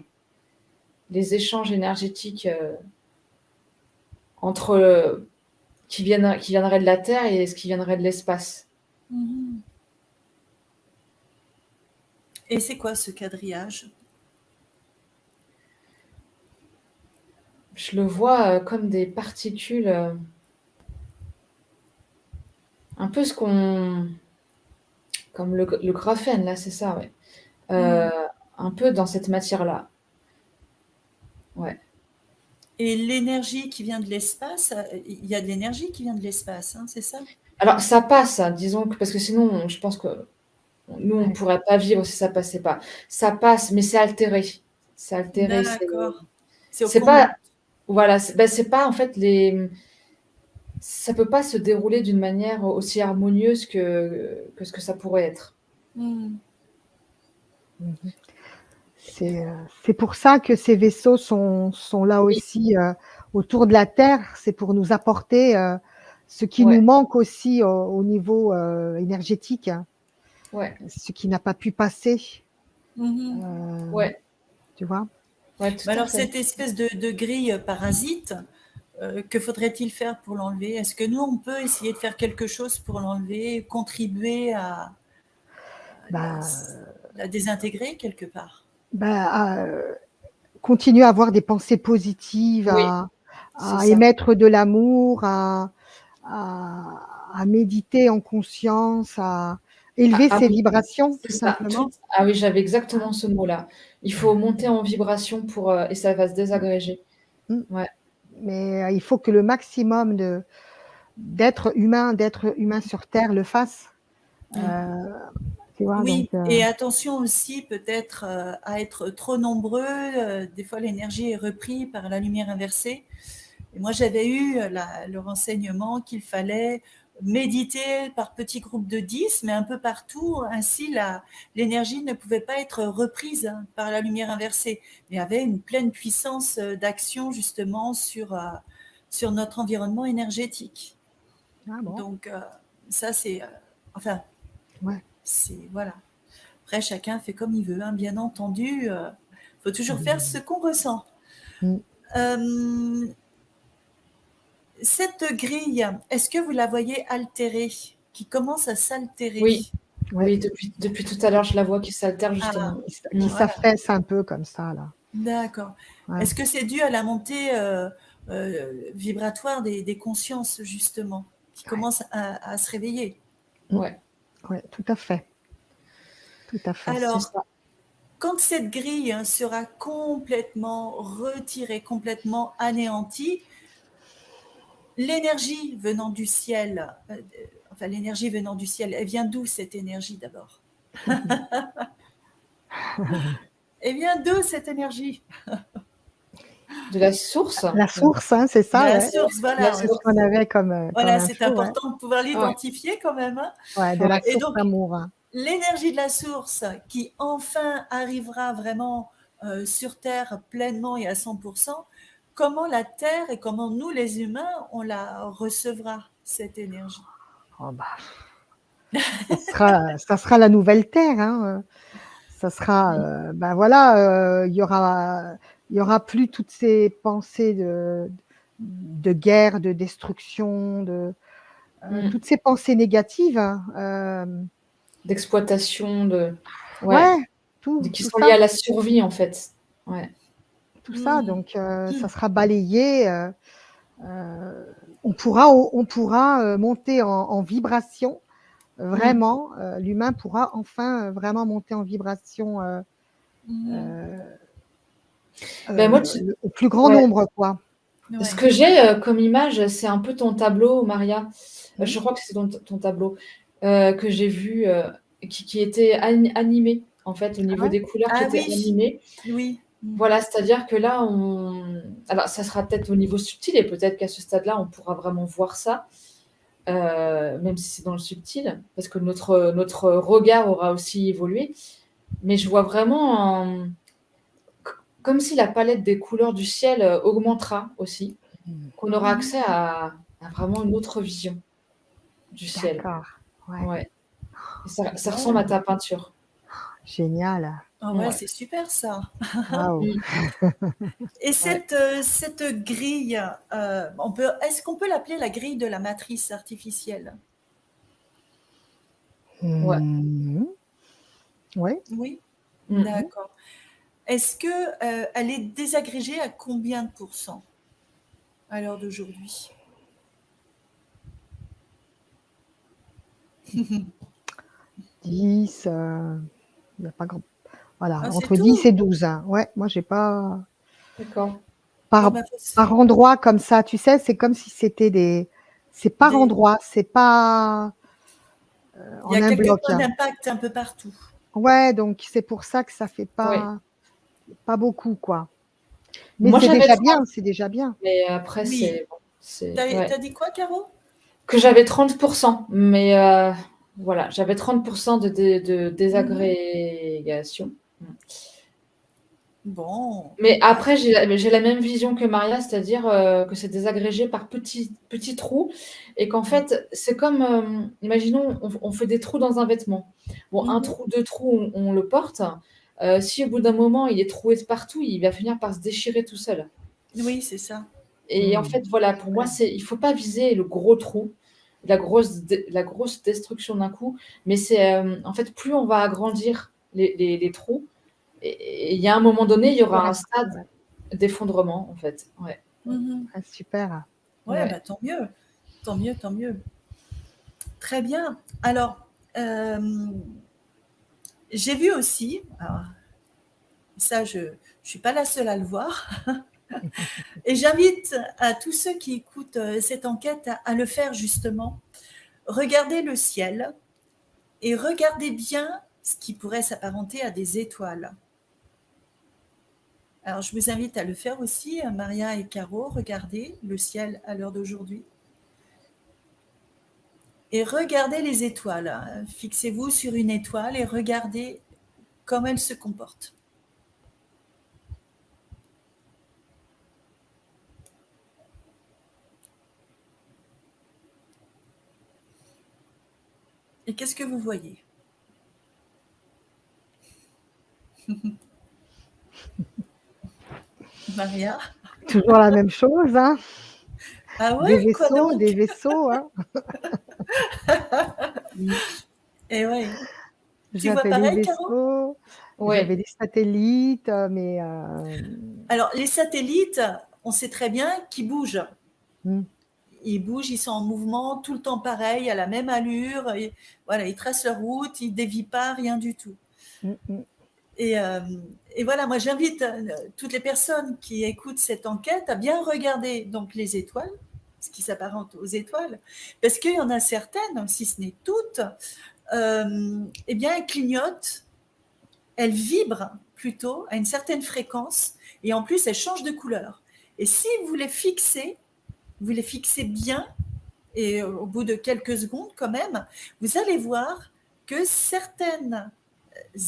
Speaker 3: les échanges énergétiques entre qui viendraient de la Terre et ce qui viendrait de l'espace.
Speaker 1: Et c'est quoi ce quadrillage?
Speaker 3: Je le vois comme des particules, un peu comme le graphène, là, c'est ça, ouais. Un peu dans cette matière-là. Ouais.
Speaker 1: Et l'énergie qui vient de l'espace, il y a de l'énergie qui vient de l'espace, hein, c'est ça?
Speaker 3: Alors, ça passe, hein, disons que, parce que sinon, je pense que nous, on ne
Speaker 2: Ouais.
Speaker 3: pourrait pas vivre si ça passait pas. Ça passe, mais c'est altéré. C'est altéré,
Speaker 1: D'accord. C'est au
Speaker 3: c'est
Speaker 1: compte.
Speaker 3: pas, voilà, c'est pas en fait ça peut pas se dérouler d'une manière aussi harmonieuse que ce que ça pourrait être.
Speaker 1: Mhm.
Speaker 2: C'est pour ça que ces vaisseaux sont là
Speaker 3: Oui,
Speaker 2: aussi autour de la Terre. C'est pour nous apporter ce qui
Speaker 3: ouais,
Speaker 2: nous manque aussi au niveau énergétique, hein,
Speaker 3: ouais,
Speaker 2: ce qui n'a pas pu passer,
Speaker 1: Mhm.
Speaker 2: euh,
Speaker 3: ouais,
Speaker 2: tu vois.
Speaker 3: ouais, tout
Speaker 1: Mais
Speaker 3: à
Speaker 1: alors,
Speaker 3: fait.
Speaker 1: cette espèce de grille parasite, que faudrait-il faire pour l'enlever? Est-ce que nous, on peut essayer de faire quelque chose pour l'enlever, contribuer à
Speaker 2: Bah,
Speaker 1: la désintégrer quelque part?
Speaker 2: bah, continuer à avoir des pensées positives,
Speaker 3: Oui, c'est
Speaker 2: à
Speaker 3: ça.
Speaker 2: émettre de l'amour, à méditer en conscience, à
Speaker 3: Ah,
Speaker 2: élever
Speaker 3: ah
Speaker 2: ses
Speaker 3: oui,
Speaker 2: vibrations,
Speaker 3: c'est
Speaker 2: tout
Speaker 3: ça.
Speaker 2: simplement.
Speaker 3: Ah oui, j'avais exactement ce mot-là. Il faut monter en vibration et ça va se désagréger.
Speaker 2: Mm.
Speaker 3: Ouais,
Speaker 2: Mais il faut que le maximum d'êtres humains sur Terre le fassent.
Speaker 1: Mm.
Speaker 2: Euh, tu vois, donc,
Speaker 1: Oui, et attention aussi peut-être à être trop nombreux. Des fois, l'énergie est reprise par la lumière inversée. Et moi, j'avais eu le renseignement qu'il fallait méditer par petits groupes de 10, mais un peu partout. Ainsi, l'énergie ne pouvait pas être reprise par la lumière inversée, mais avait une pleine puissance d'action justement sur notre environnement énergétique.
Speaker 2: ah bon,
Speaker 1: Donc, ça, c'est... enfin,
Speaker 2: ouais.
Speaker 1: c'est... Voilà. Après, chacun fait comme il veut, hein, bien entendu. Faut toujours faire ce qu'on ressent.
Speaker 2: Mm.
Speaker 1: Euh, Cette grille, est-ce que vous la voyez altérée, qui commence à s'altérer?
Speaker 3: oui,
Speaker 2: Ouais.
Speaker 3: oui, depuis tout à l'heure, je la vois qui s'altère justement.
Speaker 1: Ah,
Speaker 2: Qui
Speaker 3: Mm.
Speaker 1: voilà,
Speaker 2: s'affaisse un peu comme ça, là.
Speaker 1: d'accord.
Speaker 2: Ouais.
Speaker 1: Est-ce que c'est dû à la montée vibratoire des consciences, justement, qui
Speaker 2: Ouais.
Speaker 1: commencent à se réveiller?
Speaker 2: Mm.
Speaker 3: Ouais,
Speaker 2: Ouais, tout à fait. Tout à fait.
Speaker 3: c'est
Speaker 1: Alors,
Speaker 3: ça.
Speaker 1: quand cette grille sera complètement retirée, complètement anéantie, l'énergie venant du ciel, enfin l'énergie venant du ciel, elle vient d'où cette énergie d'abord? Elle vient d'où cette énergie?
Speaker 3: De la source.
Speaker 2: La source, hein, c'est
Speaker 1: De
Speaker 2: ça,
Speaker 1: la
Speaker 2: ouais.
Speaker 1: source,
Speaker 3: La
Speaker 1: voilà.
Speaker 2: C'est ce
Speaker 3: source.
Speaker 2: qu'on avait comme
Speaker 1: Voilà, c'est
Speaker 2: info, ouais.
Speaker 1: important de pouvoir l'identifier quand même, hein.
Speaker 2: Ouais, de la
Speaker 3: Ouais.
Speaker 1: Et
Speaker 2: source
Speaker 1: donc,
Speaker 2: d'amour, hein.
Speaker 1: l'énergie de la source qui enfin arrivera vraiment sur Terre pleinement et à 100%, comment la Terre et comment nous les humains, on la recevra, cette énergie?
Speaker 2: Oh, bah, ça sera la nouvelle terre, hein. Ça sera, ben voilà, il y aura plus toutes ces pensées de guerre, de destruction,
Speaker 3: Mm.
Speaker 2: toutes ces pensées négatives, hein,
Speaker 3: D'exploitation, ouais,
Speaker 2: ouais,
Speaker 3: qui
Speaker 2: tout
Speaker 3: sont liées
Speaker 2: ça,
Speaker 3: à la survie, en fait. Ouais.
Speaker 2: tout ça,
Speaker 1: Mmh.
Speaker 2: donc ça sera balayé, on pourra monter en vibration,
Speaker 3: Mm.
Speaker 2: vraiment, l'humain pourra enfin, vraiment monter en vibration,
Speaker 1: Mmh.
Speaker 2: heu
Speaker 3: Ben moi,
Speaker 2: au plus grand
Speaker 3: ouais.
Speaker 2: nombre, quoi.
Speaker 3: Ce
Speaker 1: Ouais.
Speaker 3: que j'ai comme image, c'est un peu ton tableau, Maria. Je
Speaker 2: Mmh.
Speaker 3: crois que c'est ton tableau que j'ai vu, qui était animé, en fait, au
Speaker 2: Ah
Speaker 3: niveau
Speaker 2: ouais?
Speaker 3: des couleurs qui
Speaker 1: Ah
Speaker 3: étaient
Speaker 1: oui,
Speaker 3: animées.
Speaker 1: oui. Mmh.
Speaker 3: Voilà, c'est-à-dire que là, alors ça sera peut-être au niveau subtil et peut-être qu'à ce stade-là, on pourra vraiment voir ça, même si c'est dans le subtil, parce que notre regard aura aussi évolué. Mais je vois vraiment comme si la palette des couleurs du ciel augmentera aussi,
Speaker 2: Mmh.
Speaker 3: qu'on aura
Speaker 1: Mmh.
Speaker 3: accès à vraiment une autre vision du ciel.
Speaker 2: D'accord, ouais.
Speaker 3: Ouais. Et ça ressemble à
Speaker 1: Bon.
Speaker 3: ta peinture.
Speaker 2: Génial.
Speaker 1: Ah ouais,
Speaker 3: Ouais.
Speaker 1: c'est super ça.
Speaker 2: Waouh.
Speaker 3: Mm.
Speaker 1: Et
Speaker 3: Ouais.
Speaker 1: cette grille, est-ce qu'on peut l'appeler la grille de la matrice artificielle?
Speaker 3: Ouais.
Speaker 2: Mmh. Ouais.
Speaker 1: Oui,
Speaker 3: Mm.
Speaker 1: d'accord. Est-ce que elle est désagrégée à combien de pourcents à l'heure d'aujourd'hui?
Speaker 2: 10, il y a pas grand voilà,
Speaker 1: Ah, c'est
Speaker 2: entre 10
Speaker 1: tout?
Speaker 2: et 12, hein. Ouais, moi j'ai pas
Speaker 3: D'accord.
Speaker 1: Bon,
Speaker 2: par
Speaker 1: bah,
Speaker 2: par endroits comme ça, tu sais, c'est comme si c'était c'est par
Speaker 1: des
Speaker 2: endroits, c'est pas,
Speaker 1: il y a
Speaker 2: en un
Speaker 1: quelques
Speaker 2: bloc,
Speaker 1: points
Speaker 2: hein.
Speaker 1: d'impact un peu partout.
Speaker 2: Ouais, donc c'est pour ça que ça fait
Speaker 3: Oui.
Speaker 2: pas beaucoup, quoi. Mais
Speaker 3: Moi,
Speaker 2: c'est
Speaker 3: j'avais
Speaker 2: déjà
Speaker 3: 30,
Speaker 2: bien, c'est déjà bien.
Speaker 3: mais après,
Speaker 1: Oui.
Speaker 3: c'est bon,
Speaker 1: Tu
Speaker 3: ouais.
Speaker 1: as dit quoi, Caro?
Speaker 3: Que j'avais 30%, mais voilà, j'avais 30% de
Speaker 1: Mmh.
Speaker 3: désagrégation. Mm.
Speaker 1: Bon,
Speaker 3: Mais
Speaker 1: bah,
Speaker 3: après, j'ai la même vision que Maria, c'est-à-dire que c'est désagrégé par petits trous et qu'en fait, c'est comme, imaginons, on fait des trous dans un vêtement. Bon, un
Speaker 1: mmh.
Speaker 3: trou, deux trous, on le porte. Si au bout d'un moment, il est troué de partout, il va finir par se déchirer tout seul.
Speaker 1: Oui, c'est ça.
Speaker 3: Et en
Speaker 2: Mmh.
Speaker 3: fait, voilà, pour moi, il faut pas viser le gros trou, la grosse destruction d'un coup, mais c'est, en fait, plus on va agrandir les trous, et il y a un moment donné, il y aura un stade
Speaker 2: Ouais.
Speaker 3: d'effondrement, en fait. Ouais,
Speaker 1: Mmh.
Speaker 2: Ah super.
Speaker 1: Ouais,
Speaker 3: ouais.
Speaker 1: bah, tant mieux. Tant mieux, tant mieux. Très bien. Alors, j'ai vu aussi, alors ça je suis pas la seule à le voir, et j'invite à tous ceux qui écoutent cette enquête à le faire justement. Regardez le ciel et regardez bien ce qui pourrait s'apparenter à des étoiles. Alors, je vous invite à le faire aussi, Maria et Caro, regardez le ciel à l'heure d'aujourd'hui. Et regardez les étoiles. Fixez-vous sur une étoile et regardez comment elle se comporte. Et qu'est-ce que vous voyez? Maria?
Speaker 2: Toujours la même chose, hein.
Speaker 1: Ah ouais, quoi
Speaker 2: Des
Speaker 1: donc?
Speaker 2: vaisseaux, hein.
Speaker 1: Eh ouais. Tu vois
Speaker 2: J'avais des
Speaker 1: pareil, Caro?
Speaker 2: vaisseaux, j'avais
Speaker 3: Ouais.
Speaker 2: des satellites, mais
Speaker 1: Alors, les satellites, on sait très bien qu'ils bougent.
Speaker 2: mmh,
Speaker 1: Ils bougent, ils sont en mouvement, tout le temps pareil, à la même allure. Et, voilà, ils tracent leur route, ils dévient pas, rien du tout.
Speaker 2: mmh mh.
Speaker 1: Et, euh, et voilà, moi j'invite toutes les personnes qui écoutent cette enquête à bien regarder donc les étoiles, ce qui s'apparente aux étoiles, parce qu'il y en a certaines, si ce n'est toutes, eh bien elles clignotent, elles vibrent plutôt à une certaine fréquence, et en plus elles changent de couleur. Et si vous les fixez bien, et au bout de quelques secondes quand même, vous allez voir que certaines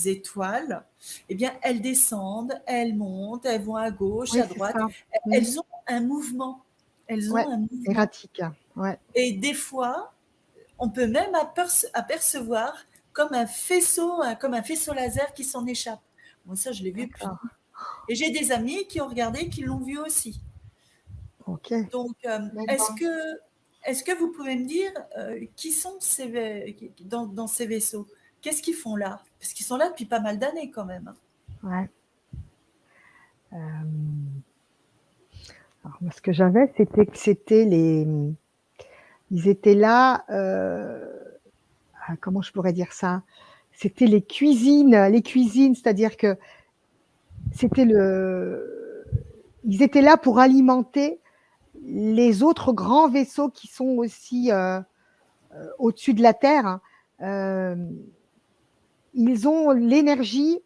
Speaker 1: étoiles, eh bien, elles descendent, elles montent, elles vont à gauche,
Speaker 2: Oui,
Speaker 1: à
Speaker 2: c'est
Speaker 1: droite.
Speaker 2: ça.
Speaker 1: Elles ont un mouvement. Elles ont
Speaker 2: Ouais,
Speaker 1: un mouvement.
Speaker 2: erratique. Ouais.
Speaker 1: Et des fois, on peut même apercevoir comme un faisceau laser qui s'en échappe. Moi, ça, je l'ai vu
Speaker 2: D'accord.
Speaker 1: et j'ai des amis qui ont regardé, qui l'ont vu aussi.
Speaker 2: Ok.
Speaker 1: Donc,
Speaker 3: D'accord.
Speaker 1: est-ce que vous pouvez me dire qui sont dans ces vaisseaux? Qu'est-ce qu'ils font là? Parce qu'ils sont là depuis pas mal d'années quand même.
Speaker 2: Ouais. Alors, moi, ce que j'avais, c'était que ils étaient là. Comment je pourrais dire ça? C'était les cuisines, c'est-à-dire que ils étaient là pour alimenter les autres grands vaisseaux qui sont aussi au-dessus de la Terre. Hein. Ils ont l'énergie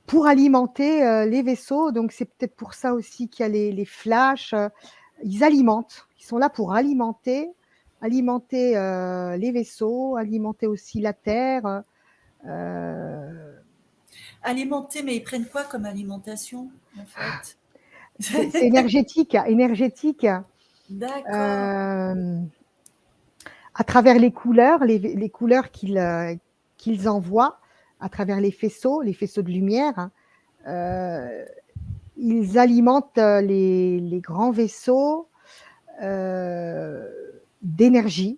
Speaker 2: pour alimenter les vaisseaux, donc c'est peut-être pour ça aussi qu'il y a les flashs. Ils alimentent, ils sont là pour alimenter les vaisseaux, alimenter aussi la Terre.
Speaker 1: Alimenter, mais ils prennent quoi comme alimentation en fait?
Speaker 2: C'est énergétique, énergétique.
Speaker 1: D'accord.
Speaker 2: Euh, à travers les couleurs, les couleurs qu'ils envoient, à travers les faisceaux de lumière, hein, ils alimentent les grands vaisseaux d'énergie.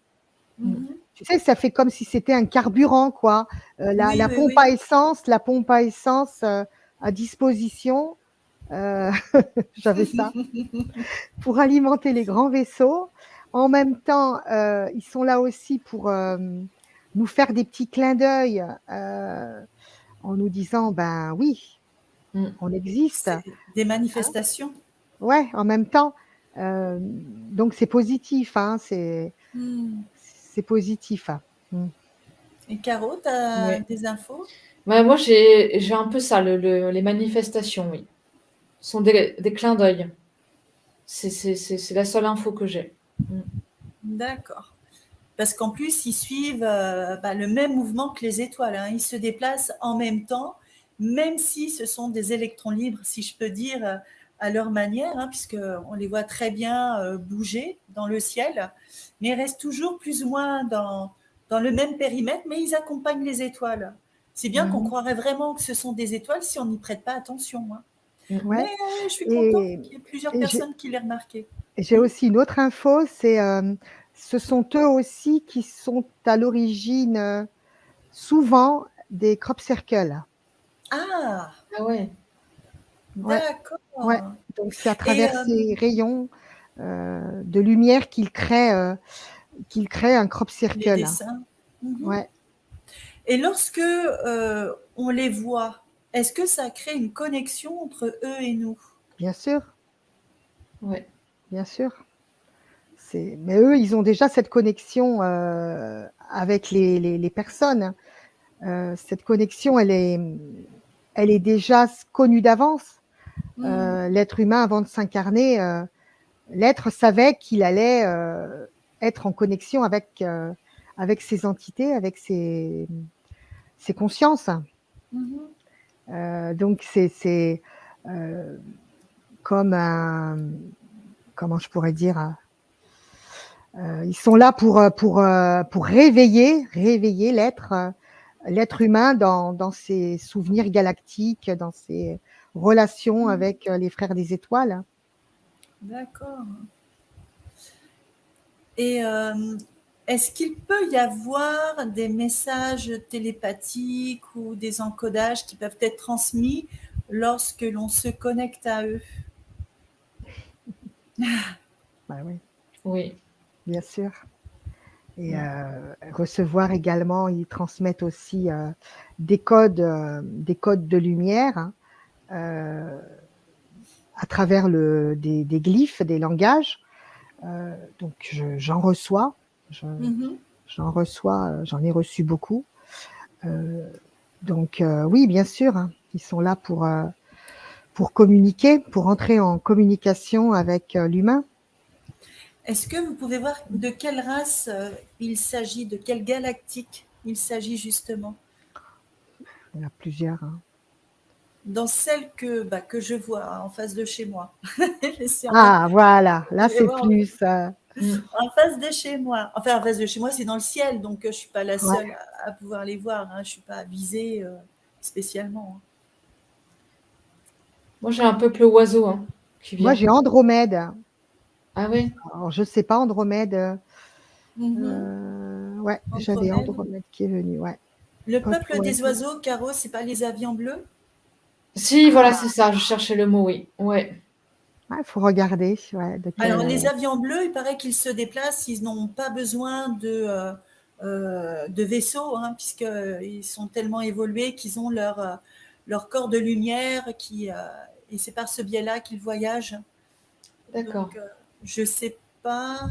Speaker 1: Mhm.
Speaker 2: Tu sais, ça fait comme si c'était un carburant, quoi.
Speaker 1: Oui,
Speaker 2: La
Speaker 1: oui,
Speaker 2: pompe
Speaker 1: oui.
Speaker 2: à essence, à disposition. Euh, J'avais ça pour alimenter les grands vaisseaux. En même temps, ils sont là aussi pour nous faire des petits clins d'œil en nous disant, ben oui,
Speaker 3: Mm.
Speaker 2: on existe.
Speaker 1: C'est des manifestations.
Speaker 2: Ouais, en même temps. Donc c'est positif, hein,
Speaker 1: Hmm.
Speaker 2: c'est positif. Mm.
Speaker 1: Et Caro, tu as
Speaker 3: Ouais.
Speaker 1: des infos?
Speaker 3: Ouais, moi, j'ai un peu ça, les manifestations, oui. Ce sont des clins d'œil. C'est la seule info que j'ai. Mm.
Speaker 1: D'accord. Parce qu'en plus, ils suivent le même mouvement que les étoiles. Hein. Ils se déplacent en même temps, même si ce sont des électrons libres, si je peux dire, à leur manière, hein, puisqu'on les voit très bien bouger dans le ciel, mais ils restent toujours plus ou moins dans le même périmètre, mais ils accompagnent les étoiles. C'est bien qu'on
Speaker 2: Mhm.
Speaker 1: croirait vraiment que ce sont des étoiles si on n'y prête pas attention. Hein.
Speaker 3: Mm.
Speaker 1: Mais
Speaker 2: Ouais.
Speaker 1: je suis contente
Speaker 2: Et,
Speaker 1: qu'il y ait plusieurs
Speaker 2: et
Speaker 1: personnes qui l'aient remarqué.
Speaker 2: j'ai aussi une autre info, ce sont eux aussi qui sont à l'origine souvent des crop circles.
Speaker 1: Ah,
Speaker 3: Ah ouais.
Speaker 2: Ouais, ouais.
Speaker 1: d'accord.
Speaker 2: Donc c'est à
Speaker 1: Et
Speaker 2: travers ces rayons de lumière qu'ils créent un crop
Speaker 1: les
Speaker 2: circle.
Speaker 1: dessins. Mhm.
Speaker 2: Ouais,
Speaker 1: Et lorsque on les voit, est-ce que ça crée une connexion entre eux et nous?
Speaker 2: bien sûr,
Speaker 3: Ouais.
Speaker 2: bien sûr. Mais eux, ils ont déjà cette connexion avec les personnes. Cette connexion, elle est déjà connue d'avance.
Speaker 1: Mm.
Speaker 2: L'être humain, avant de s'incarner, l'être savait qu'il allait être en connexion avec ces entités, avec ces consciences.
Speaker 1: Mhm.
Speaker 2: Donc c'est comme un, comment je pourrais dire, ils sont là pour réveiller l'être humain dans ses souvenirs galactiques, dans ses relations
Speaker 1: Mm.
Speaker 2: avec les frères des étoiles.
Speaker 1: D'accord. Et est-ce qu'il peut y avoir des messages télépathiques ou des encodages qui peuvent être transmis lorsque l'on se connecte à eux?
Speaker 2: Bah oui,
Speaker 3: Oui.
Speaker 2: bien sûr. Et
Speaker 3: Mm.
Speaker 2: recevoir également, ils transmettent aussi des codes de lumière, hein, à travers des glyphes, des langages. Donc j'en reçois,
Speaker 1: Mhm.
Speaker 2: j'en ai reçu beaucoup. Donc oui, bien sûr, hein, ils sont là pour communiquer, pour entrer en communication avec l'humain.
Speaker 1: Est-ce que vous pouvez voir de quelle race il s'agit, de quelle galactique il s'agit justement?
Speaker 2: Il y en a plusieurs. Hein.
Speaker 1: Dans celle que je vois en face de chez moi.
Speaker 2: Voilà, là c'est plus...
Speaker 1: En face de chez moi. Enfin, en face de chez moi, c'est dans le ciel, donc je ne suis pas la seule à pouvoir les voir. Hein. Je ne suis pas visée spécialement.
Speaker 3: Moi, j'ai un peuple oiseau qui vient.
Speaker 2: Moi, j'ai Andromède.
Speaker 3: Ah oui.
Speaker 2: Alors, je ne sais pas, Andromède. Ouais, j'avais Andromède qui est venu. Ouais.
Speaker 1: Le peuple des oiseaux, Caro, c'est pas les avions bleus?
Speaker 3: Si, voilà, c'est ça. Je cherchais le mot, oui. Ouais.
Speaker 2: Il faut regarder. Ouais,
Speaker 1: alors, les avions bleus, il paraît qu'ils se déplacent, ils n'ont pas besoin de vaisseaux, hein, puisqu'ils sont tellement évolués qu'ils ont leur corps de lumière, et c'est par ce biais-là qu'ils voyagent.
Speaker 3: D'accord.
Speaker 1: Donc, je ne sais pas,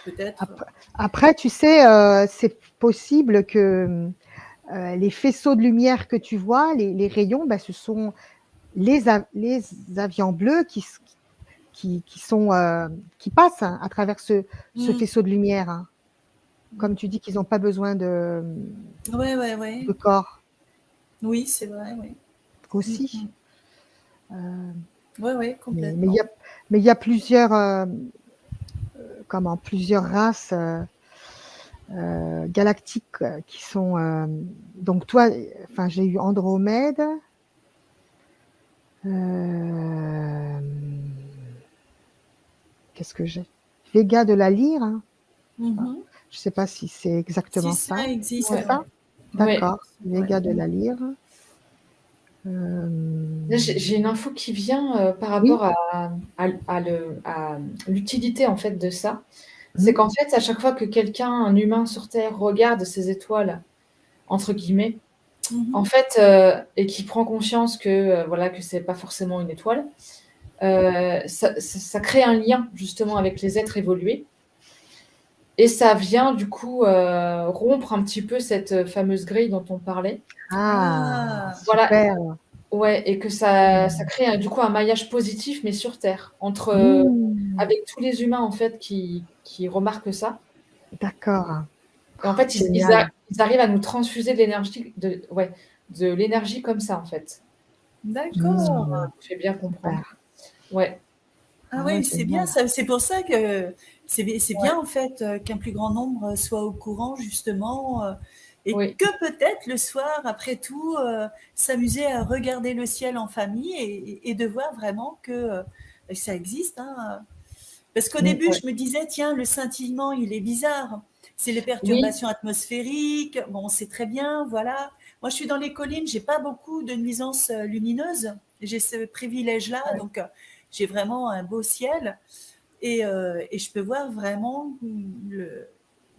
Speaker 1: peut-être.
Speaker 2: Après, tu sais, c'est possible que les faisceaux de lumière que tu vois, les rayons, ce sont les avions bleus qui passent à travers ce faisceau de lumière. Hein. Comme tu dis qu'ils n'ont pas besoin de corps.
Speaker 1: Oui, c'est vrai, oui.
Speaker 2: Aussi.
Speaker 1: Oui, complètement.
Speaker 2: Mais il y a plusieurs, plusieurs races galactiques qui sont... donc toi, j'ai eu Andromède. Qu'est-ce que j'ai? Vega de la Lyre. Hein. Je ne sais pas si c'est exactement ça.
Speaker 1: Ça existe.
Speaker 2: C'est ça? D'accord. Vega de la Lyre.
Speaker 3: J'ai une info qui vient par rapport à l'utilité en fait de ça. C'est qu'en fait, à chaque fois que quelqu'un, un humain sur Terre, regarde ces étoiles, entre guillemets, en fait, et qui prend conscience que que c'est pas forcément une étoile, ça crée un lien justement avec les êtres évolués. Et ça vient du coup rompre un petit peu cette fameuse grille dont on parlait.
Speaker 2: Voilà.
Speaker 3: Super. Ouais, et que ça crée du coup un maillage positif, mais sur Terre, avec tous les humains en fait qui remarquent ça.
Speaker 2: D'accord.
Speaker 3: Et en fait, ils arrivent à nous transfuser de l'énergie comme ça en fait.
Speaker 1: D'accord.
Speaker 3: Je fais bien comprendre. Ouais.
Speaker 1: Ah oui, c'est bien. C'est pour ça que c'est bien en fait qu'un plus grand nombre soit au courant justement. Et que peut-être le soir, après tout, s'amuser à regarder le ciel en famille et de voir vraiment que ça existe. Hein. Parce qu'au début, je me disais, tiens, le scintillement, il est bizarre. C'est les perturbations atmosphériques. Bon, c'est très bien, voilà. Moi, je suis dans les collines, j'ai pas beaucoup de nuisances lumineuses. J'ai ce privilège-là, donc j'ai vraiment un beau ciel. Et je peux voir vraiment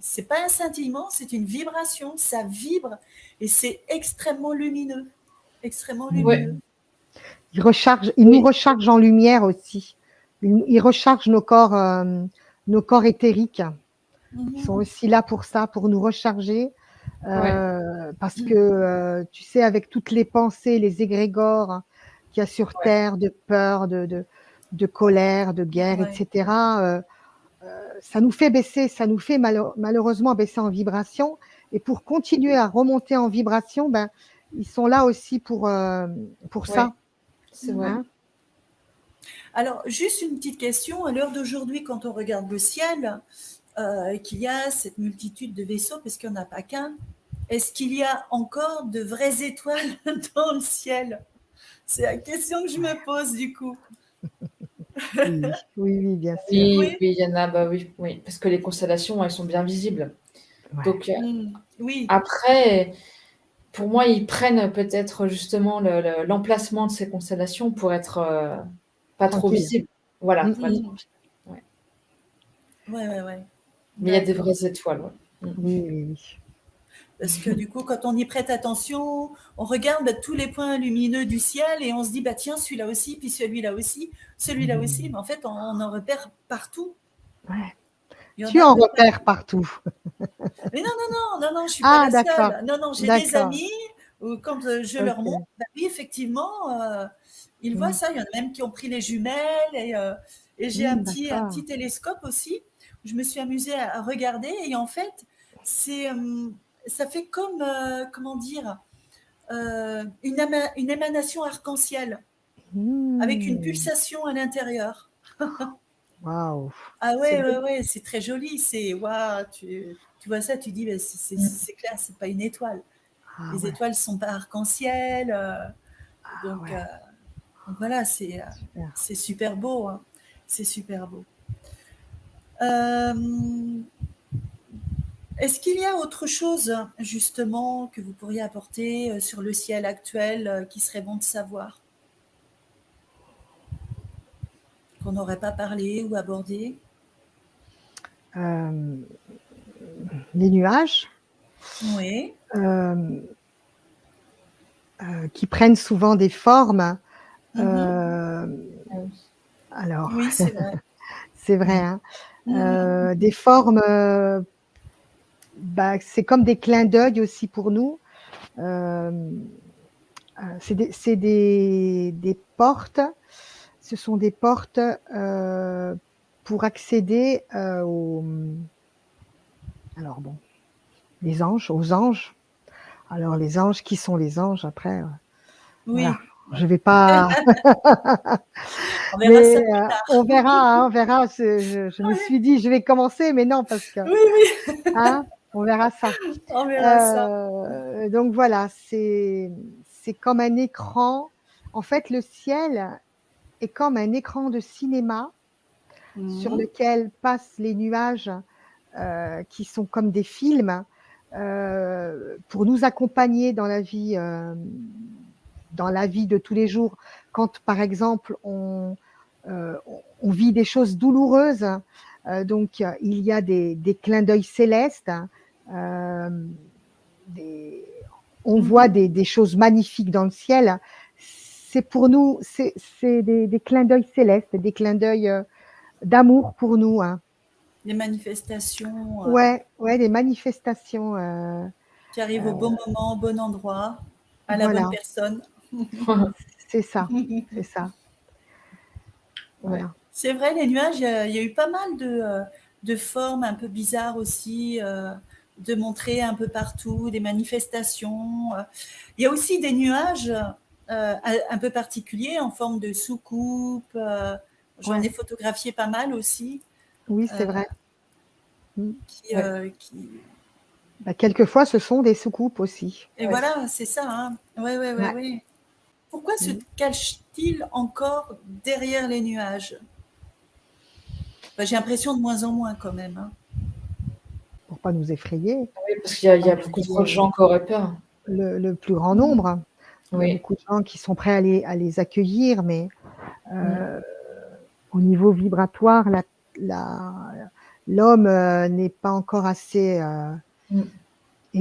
Speaker 1: c'est pas un scintillement, c'est une vibration. Ça vibre et c'est extrêmement lumineux. Extrêmement lumineux.
Speaker 2: Il nous recharge en lumière aussi. Il recharge nos corps éthériques. Ils sont aussi là pour ça, pour nous recharger. Parce que, tu sais, avec toutes les pensées, les égrégores qu'il y a sur Terre, de peur, de colère, de guerre, etc., ça nous fait baisser, ça nous fait malheureusement baisser en vibration. Et pour continuer à remonter en vibration, ils sont là aussi pour ça.
Speaker 3: C'est vrai. Hein?
Speaker 1: Alors, juste une petite question. À l'heure d'aujourd'hui, quand on regarde le ciel, qu'il y a cette multitude de vaisseaux, parce qu'il n'y en a pas qu'un, est-ce qu'il y a encore de vraies étoiles dans le ciel? C'est la question que je me pose du coup.
Speaker 2: Oui, bien sûr.
Speaker 3: Oui, il y en a, oui, parce que les constellations, elles sont bien visibles. Ouais. Donc, après, pour moi, ils prennent peut-être justement l'emplacement de ces constellations pour être pas trop visibles. Voilà.
Speaker 1: Ouais.
Speaker 3: Mais il y a des vraies étoiles.
Speaker 2: Oui.
Speaker 1: Parce que du coup, quand on y prête attention, on regarde tous les points lumineux du ciel et on se dit, tiens, celui-là aussi, puis celui-là aussi, celui-là aussi. Mais en fait, on en repère partout.
Speaker 2: Ouais. Tu en repères partout.
Speaker 1: Mais non, je suis pas la seule. Non, j'ai des amis Quand je leur
Speaker 2: Ok.
Speaker 1: montre, bah oui, effectivement, ils voient ça. Il y en a même qui ont pris les jumelles et j'ai un
Speaker 2: D'accord.
Speaker 1: petit télescope aussi. Je me suis amusée à regarder et en fait, c'est, ça fait comme, comment dire, une émanation arc-en-ciel avec une
Speaker 2: Hmm.
Speaker 1: pulsation à l'intérieur.
Speaker 2: Waouh.
Speaker 1: Ah
Speaker 3: C'est
Speaker 1: ouais,
Speaker 3: beau.
Speaker 1: ouais, ouais, c'est très joli. C'est waouh, tu vois ça, tu dis, bah, c'est clair, c'est pas une étoile.
Speaker 2: Ah
Speaker 1: Les
Speaker 2: ouais.
Speaker 1: étoiles sont pas arc-en-ciel.
Speaker 2: Ah
Speaker 1: Donc,
Speaker 2: ouais.
Speaker 1: euh, donc voilà,
Speaker 2: Super.
Speaker 1: c'est super beau. Hein. C'est super beau. Euh, Est-ce qu'il y a autre chose, justement, que vous pourriez apporter sur le ciel actuel qui serait bon de savoir, qu'on n'aurait pas parlé ou abordé?
Speaker 2: Euh, les nuages
Speaker 1: Oui.
Speaker 2: euh, qui prennent souvent des formes.
Speaker 1: Mhm.
Speaker 2: euh,
Speaker 3: Ah oui.
Speaker 2: alors,
Speaker 1: Oui, c'est vrai.
Speaker 2: c'est vrai, hein,
Speaker 1: Mhm.
Speaker 2: des formes, c'est comme des clins d'œil aussi pour nous. Euh, des portes. Ce sont des portes pour accéder alors bon, aux anges. Alors les anges, qui sont les anges après voilà,
Speaker 1: Oui,
Speaker 2: je vais pas,
Speaker 1: on verra
Speaker 2: mais
Speaker 1: ça plus tard.
Speaker 2: on verra, hein, on verra. Je me suis dit, je vais commencer, mais non, parce que,
Speaker 1: Oui, oui,
Speaker 2: hein, on verra ça.
Speaker 1: on verra ça.
Speaker 2: Donc voilà, c'est comme un écran. En fait, le ciel est comme un écran de cinéma sur
Speaker 1: Mhm.
Speaker 2: lequel passent les nuages qui sont comme des films pour nous accompagner dans la vie de tous les jours. Quand, par exemple, on vit des choses douloureuses, donc il y a des clins d'œil célestes, euh, des, on voit
Speaker 1: Mhm.
Speaker 2: des choses magnifiques dans le ciel. C'est pour nous, c'est des clins d'œil célestes, des clins d'œil d'amour pour nous. Hein.
Speaker 1: Les manifestations
Speaker 2: Ouais, ouais, des manifestations.
Speaker 1: qui arrivent au bon moment, au bon endroit, à la bonne
Speaker 2: Voilà,
Speaker 1: personne.
Speaker 2: c'est ça, c'est ça.
Speaker 3: Ouais.
Speaker 2: Voilà.
Speaker 1: C'est vrai, les nuages, il y a eu pas mal de formes un peu bizarres aussi, de montrer un peu partout, des manifestations. Il y a aussi des nuages un peu particuliers en forme de soucoupe. J'en
Speaker 2: Ouais,
Speaker 1: ai photographié pas mal aussi.
Speaker 2: oui, c'est
Speaker 1: euh,
Speaker 2: vrai. Mm.
Speaker 1: qui,
Speaker 3: Ouais.
Speaker 2: Quelquefois, ce sont des soucoupes aussi.
Speaker 1: Et
Speaker 3: Ouais.
Speaker 1: voilà, c'est ça. Hein. Ouais, ouais, ouais,
Speaker 2: Ouais.
Speaker 1: ouais. Pourquoi se
Speaker 2: Mm.
Speaker 1: cache-t-il encore derrière les nuages? Enfin, j'ai l'impression de moins en moins quand même. Hein.
Speaker 2: Pour pas nous effrayer,
Speaker 3: Oui, parce qu'il y a
Speaker 2: pas
Speaker 3: beaucoup trop de
Speaker 2: effrayer
Speaker 3: gens qui auraient peur.
Speaker 2: le plus grand nombre. Il y a
Speaker 3: Oui.
Speaker 2: beaucoup de gens qui sont prêts à les accueillir, mais
Speaker 3: Mm.
Speaker 2: euh, au niveau vibratoire, la, l'homme n'est pas encore assez
Speaker 3: Mm.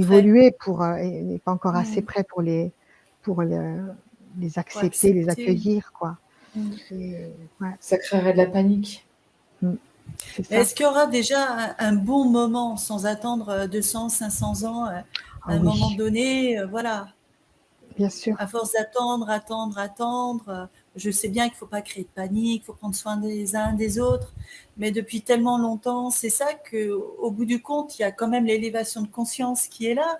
Speaker 1: Prêt
Speaker 2: évolué et n'est pas encore assez
Speaker 1: mm,
Speaker 2: prêt pour les
Speaker 1: pour
Speaker 2: accepter, les
Speaker 1: accepter.
Speaker 2: accueillir, quoi.
Speaker 1: Mm.
Speaker 2: Et, ouais,
Speaker 3: Ça créerait de la panique.
Speaker 2: mm, c'est
Speaker 1: Mais
Speaker 2: ça.
Speaker 1: est-ce qu'il y aura déjà un bon moment sans attendre 200, 500 ans,
Speaker 2: Ah
Speaker 1: à un moment
Speaker 2: oui,
Speaker 1: donné, voilà,
Speaker 2: bien sûr.
Speaker 1: à force d'attendre, attendre, attendre, je sais bien qu'il ne faut pas créer de panique, il faut prendre soin des uns des autres, mais depuis tellement longtemps, c'est ça qu'au bout du compte, il y a quand même l'élévation de conscience qui est là,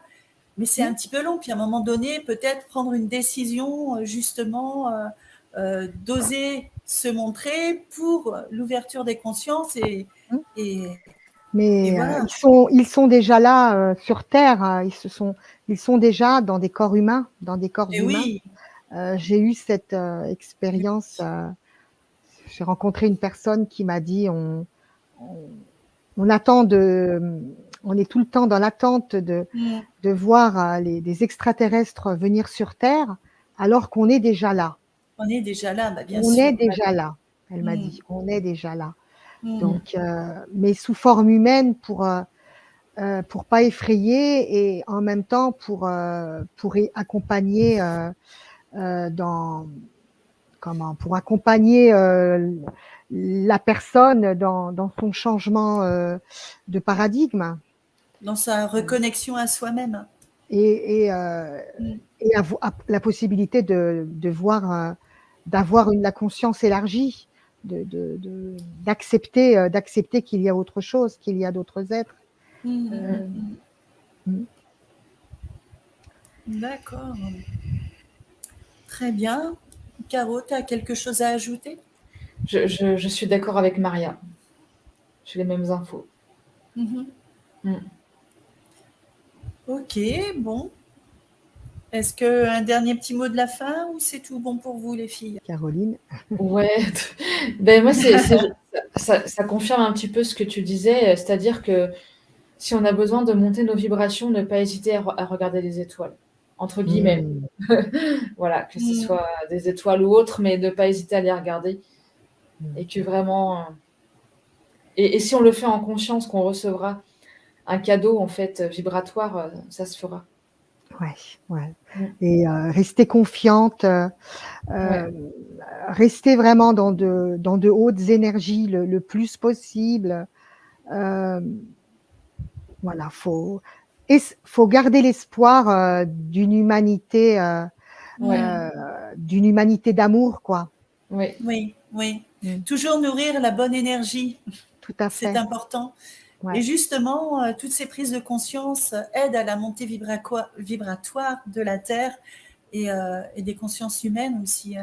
Speaker 1: mais c'est
Speaker 2: Mm,
Speaker 1: un petit peu long. Puis à un moment donné, peut-être prendre une décision, justement, d'oser se montrer pour l'ouverture des consciences
Speaker 2: mm.
Speaker 1: et, et
Speaker 2: Mais
Speaker 1: voilà.
Speaker 2: ils sont déjà là sur Terre. Ils sont déjà dans des corps humains, dans des corps
Speaker 1: Et
Speaker 2: humains.
Speaker 1: oui,
Speaker 2: J'ai eu cette expérience. J'ai rencontré une personne qui m'a dit on, on attend on est tout le temps dans l'attente
Speaker 1: mm,
Speaker 2: de voir des extraterrestres venir sur Terre, alors qu'on est déjà là.
Speaker 1: on est déjà là, bah, bien
Speaker 2: On est
Speaker 1: sûr.
Speaker 2: déjà là, elle m'a dit.
Speaker 1: Mm,
Speaker 2: On est déjà là.
Speaker 1: mm.
Speaker 3: Mm.
Speaker 2: Donc, mais sous forme humaine pour pas effrayer et en même temps pour accompagner dans pour accompagner la personne dans son changement de paradigme.
Speaker 1: Dans sa reconnexion à soi-même. Mm.
Speaker 2: et la possibilité voir, d'avoir la conscience élargie, d'accepter qu'il y a autre chose, qu'il y a d'autres êtres.
Speaker 1: Mm,
Speaker 2: Euh,
Speaker 1: mm. D'accord. Très bien. Caro, tu as quelque chose à ajouter?
Speaker 3: Je suis d'accord avec Maria. J'ai les mêmes infos.
Speaker 1: Ok, bon. Est-ce qu'un dernier petit mot de la fin ou c'est tout bon pour vous, les filles?
Speaker 2: Caroline.
Speaker 3: Ouais, moi, ça confirme un petit peu ce que tu disais, c'est-à-dire que si on a besoin de monter nos vibrations, ne pas hésiter à regarder les étoiles, entre guillemets. Voilà, que ce soit des étoiles ou autres, mais ne pas hésiter à les regarder. Et que vraiment. Et si on le fait en conscience qu'on recevra un cadeau en fait vibratoire, ça se fera.
Speaker 2: Ouais. Et rester confiante, rester vraiment dans de hautes énergies le plus possible. Voilà, faut garder l'espoir d'une humanité d'amour, quoi.
Speaker 1: Oui. Toujours nourrir la bonne énergie.
Speaker 2: Tout à fait.
Speaker 1: C'est important.
Speaker 2: Ouais.
Speaker 1: Et justement, toutes ces prises de conscience aident à la montée vibratoire de la Terre et des consciences humaines aussi.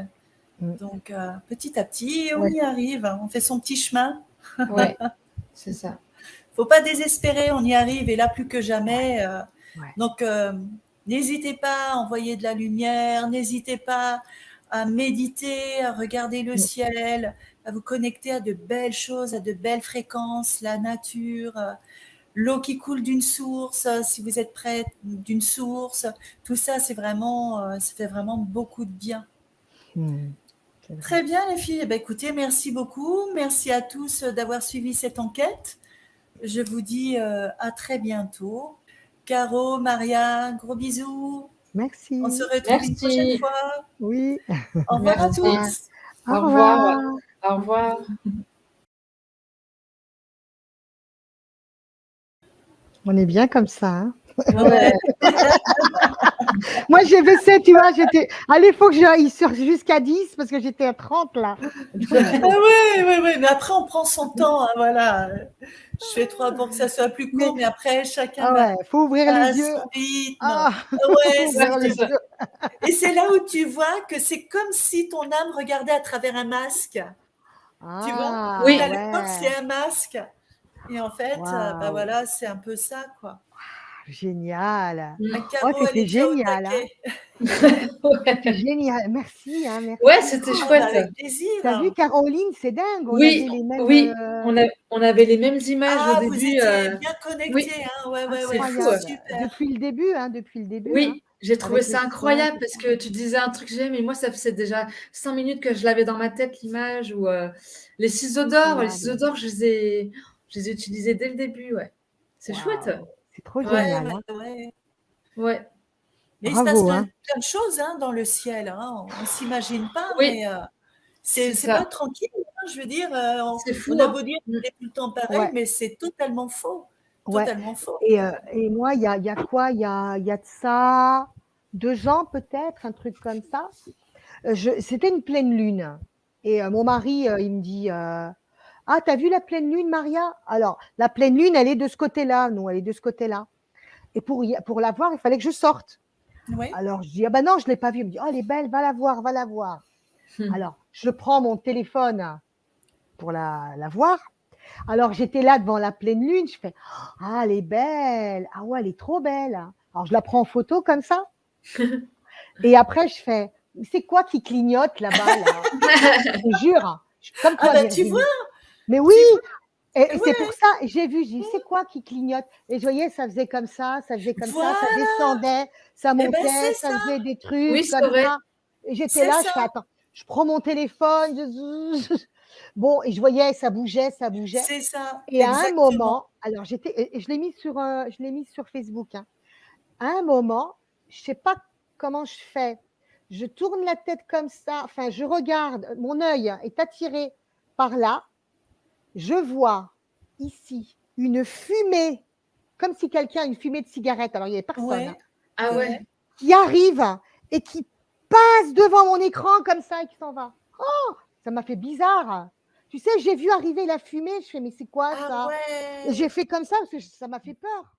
Speaker 1: Donc, petit à petit, on y arrive. On fait son petit chemin.
Speaker 3: Ouais, c'est ça.
Speaker 1: Faut pas désespérer, on y arrive. Et là, plus que jamais. Donc, n'hésitez pas à envoyer de la lumière. N'hésitez pas à méditer, à regarder le ciel, à vous connecter à de belles choses, à de belles fréquences, la nature, l'eau qui coule d'une source, si vous êtes près d'une source. Tout ça, ça fait vraiment beaucoup de bien. Très bien, les filles. Eh bien, écoutez, merci beaucoup. Merci à tous d'avoir suivi cette enquête. Je vous dis à très bientôt. Caro, Maria, gros bisous.
Speaker 2: Merci.
Speaker 1: On se retrouve une prochaine fois.
Speaker 2: Oui.
Speaker 1: Au revoir à tous.
Speaker 3: Au revoir. Au revoir.
Speaker 2: On est bien comme ça. Hein.
Speaker 1: Ouais.
Speaker 2: Moi, j'ai baissé, tu vois, allez, il faut que j'aille jusqu'à 10 parce que j'étais à 30 là.
Speaker 1: Oui. Mais après, on prend son temps. Hein, voilà. Je fais 3 pour que ça soit plus court, mais après, chacun va
Speaker 2: faut ouvrir
Speaker 1: à
Speaker 2: les yeux.
Speaker 1: son rythme.
Speaker 2: Les yeux.
Speaker 1: Et c'est là où tu vois que c'est comme si ton âme regardait à travers un masque. Tu vois?
Speaker 3: Oui.
Speaker 1: À l'époque, c'est un masque. Et en fait, voilà, c'est un peu ça, quoi.
Speaker 2: Génial.
Speaker 1: Caro,
Speaker 2: c'était génial. C'était génial. Merci.
Speaker 3: Ouais, c'était chouette.
Speaker 1: Avec plaisir.
Speaker 2: T'as vu, Caroline, c'est dingue.
Speaker 3: On avait les mêmes images au début.
Speaker 1: Vous étiez bien connectés.
Speaker 3: C'est fou.
Speaker 1: Super.
Speaker 2: Depuis le début.
Speaker 3: Oui, j'ai trouvé ça incroyable parce que tu disais un truc que j'aime, mais moi, ça faisait déjà 5 minutes que je l'avais dans ma tête, l'image, ou les ciseaux d'or. Les ciseaux d'or, je les ai utilisés dès le début. Ouais. C'est chouette.
Speaker 2: C'est trop génial.
Speaker 3: Ouais.
Speaker 1: Et il se passe plein de choses dans le ciel. On ne s'imagine pas, mais c'est pas tranquille. Je veux dire, on a beau dire que c'est tout le temps pareil, mais c'est totalement faux. Totalement faux.
Speaker 2: Et moi, il y a quoi? Il y a de ça 2 ans peut-être, un truc comme ça. C'était une pleine lune. Et mon mari, il me dit ah, t'as vu la pleine lune, Maria? Alors, la pleine lune, elle est de ce côté-là. Non, elle est de ce côté-là. Et pour la voir, il fallait que je sorte.
Speaker 1: Oui.
Speaker 2: Alors, je dis ah ben non, je ne l'ai pas vue. Il me dit oh, elle est belle, va la voir, va la voir. Alors, je prends mon téléphone pour la voir. Alors, j'étais là devant la pleine lune. Je fais ah, elle est belle. Ah ouais, elle est trop belle. Alors, je la prends en photo comme ça. Et après, je fais c'est quoi qui clignote là-bas là Je te jure. Comme toi,
Speaker 1: tu vois.
Speaker 2: Mais oui. Et c'est pour ça, j'ai vu, c'est quoi qui clignote? Et je voyais, ça faisait comme ça, ça descendait, ça montait, ça faisait des trucs comme ça. Et j'étais là, je fais, attends, je prends mon téléphone, bon, et je voyais, ça bougeait.
Speaker 1: C'est ça.
Speaker 2: Et à un moment, alors je l'ai mis sur Facebook. Hein. À un moment, je sais pas comment je fais. Je tourne la tête comme ça, enfin, je regarde, mon œil est attiré par là. Je vois ici une fumée, comme si quelqu'un a une fumée de cigarette. Alors, il n'y avait personne.
Speaker 3: Ah
Speaker 1: Ouais.
Speaker 3: ouais.
Speaker 2: qui arrive et qui passe devant mon écran comme ça et qui s'en va. Oh, ça m'a fait bizarre. Tu sais, j'ai vu arriver la fumée, je fais mais c'est quoi
Speaker 1: Ah
Speaker 2: ça? Et
Speaker 1: ouais.
Speaker 2: j'ai fait comme ça parce que ça m'a fait peur.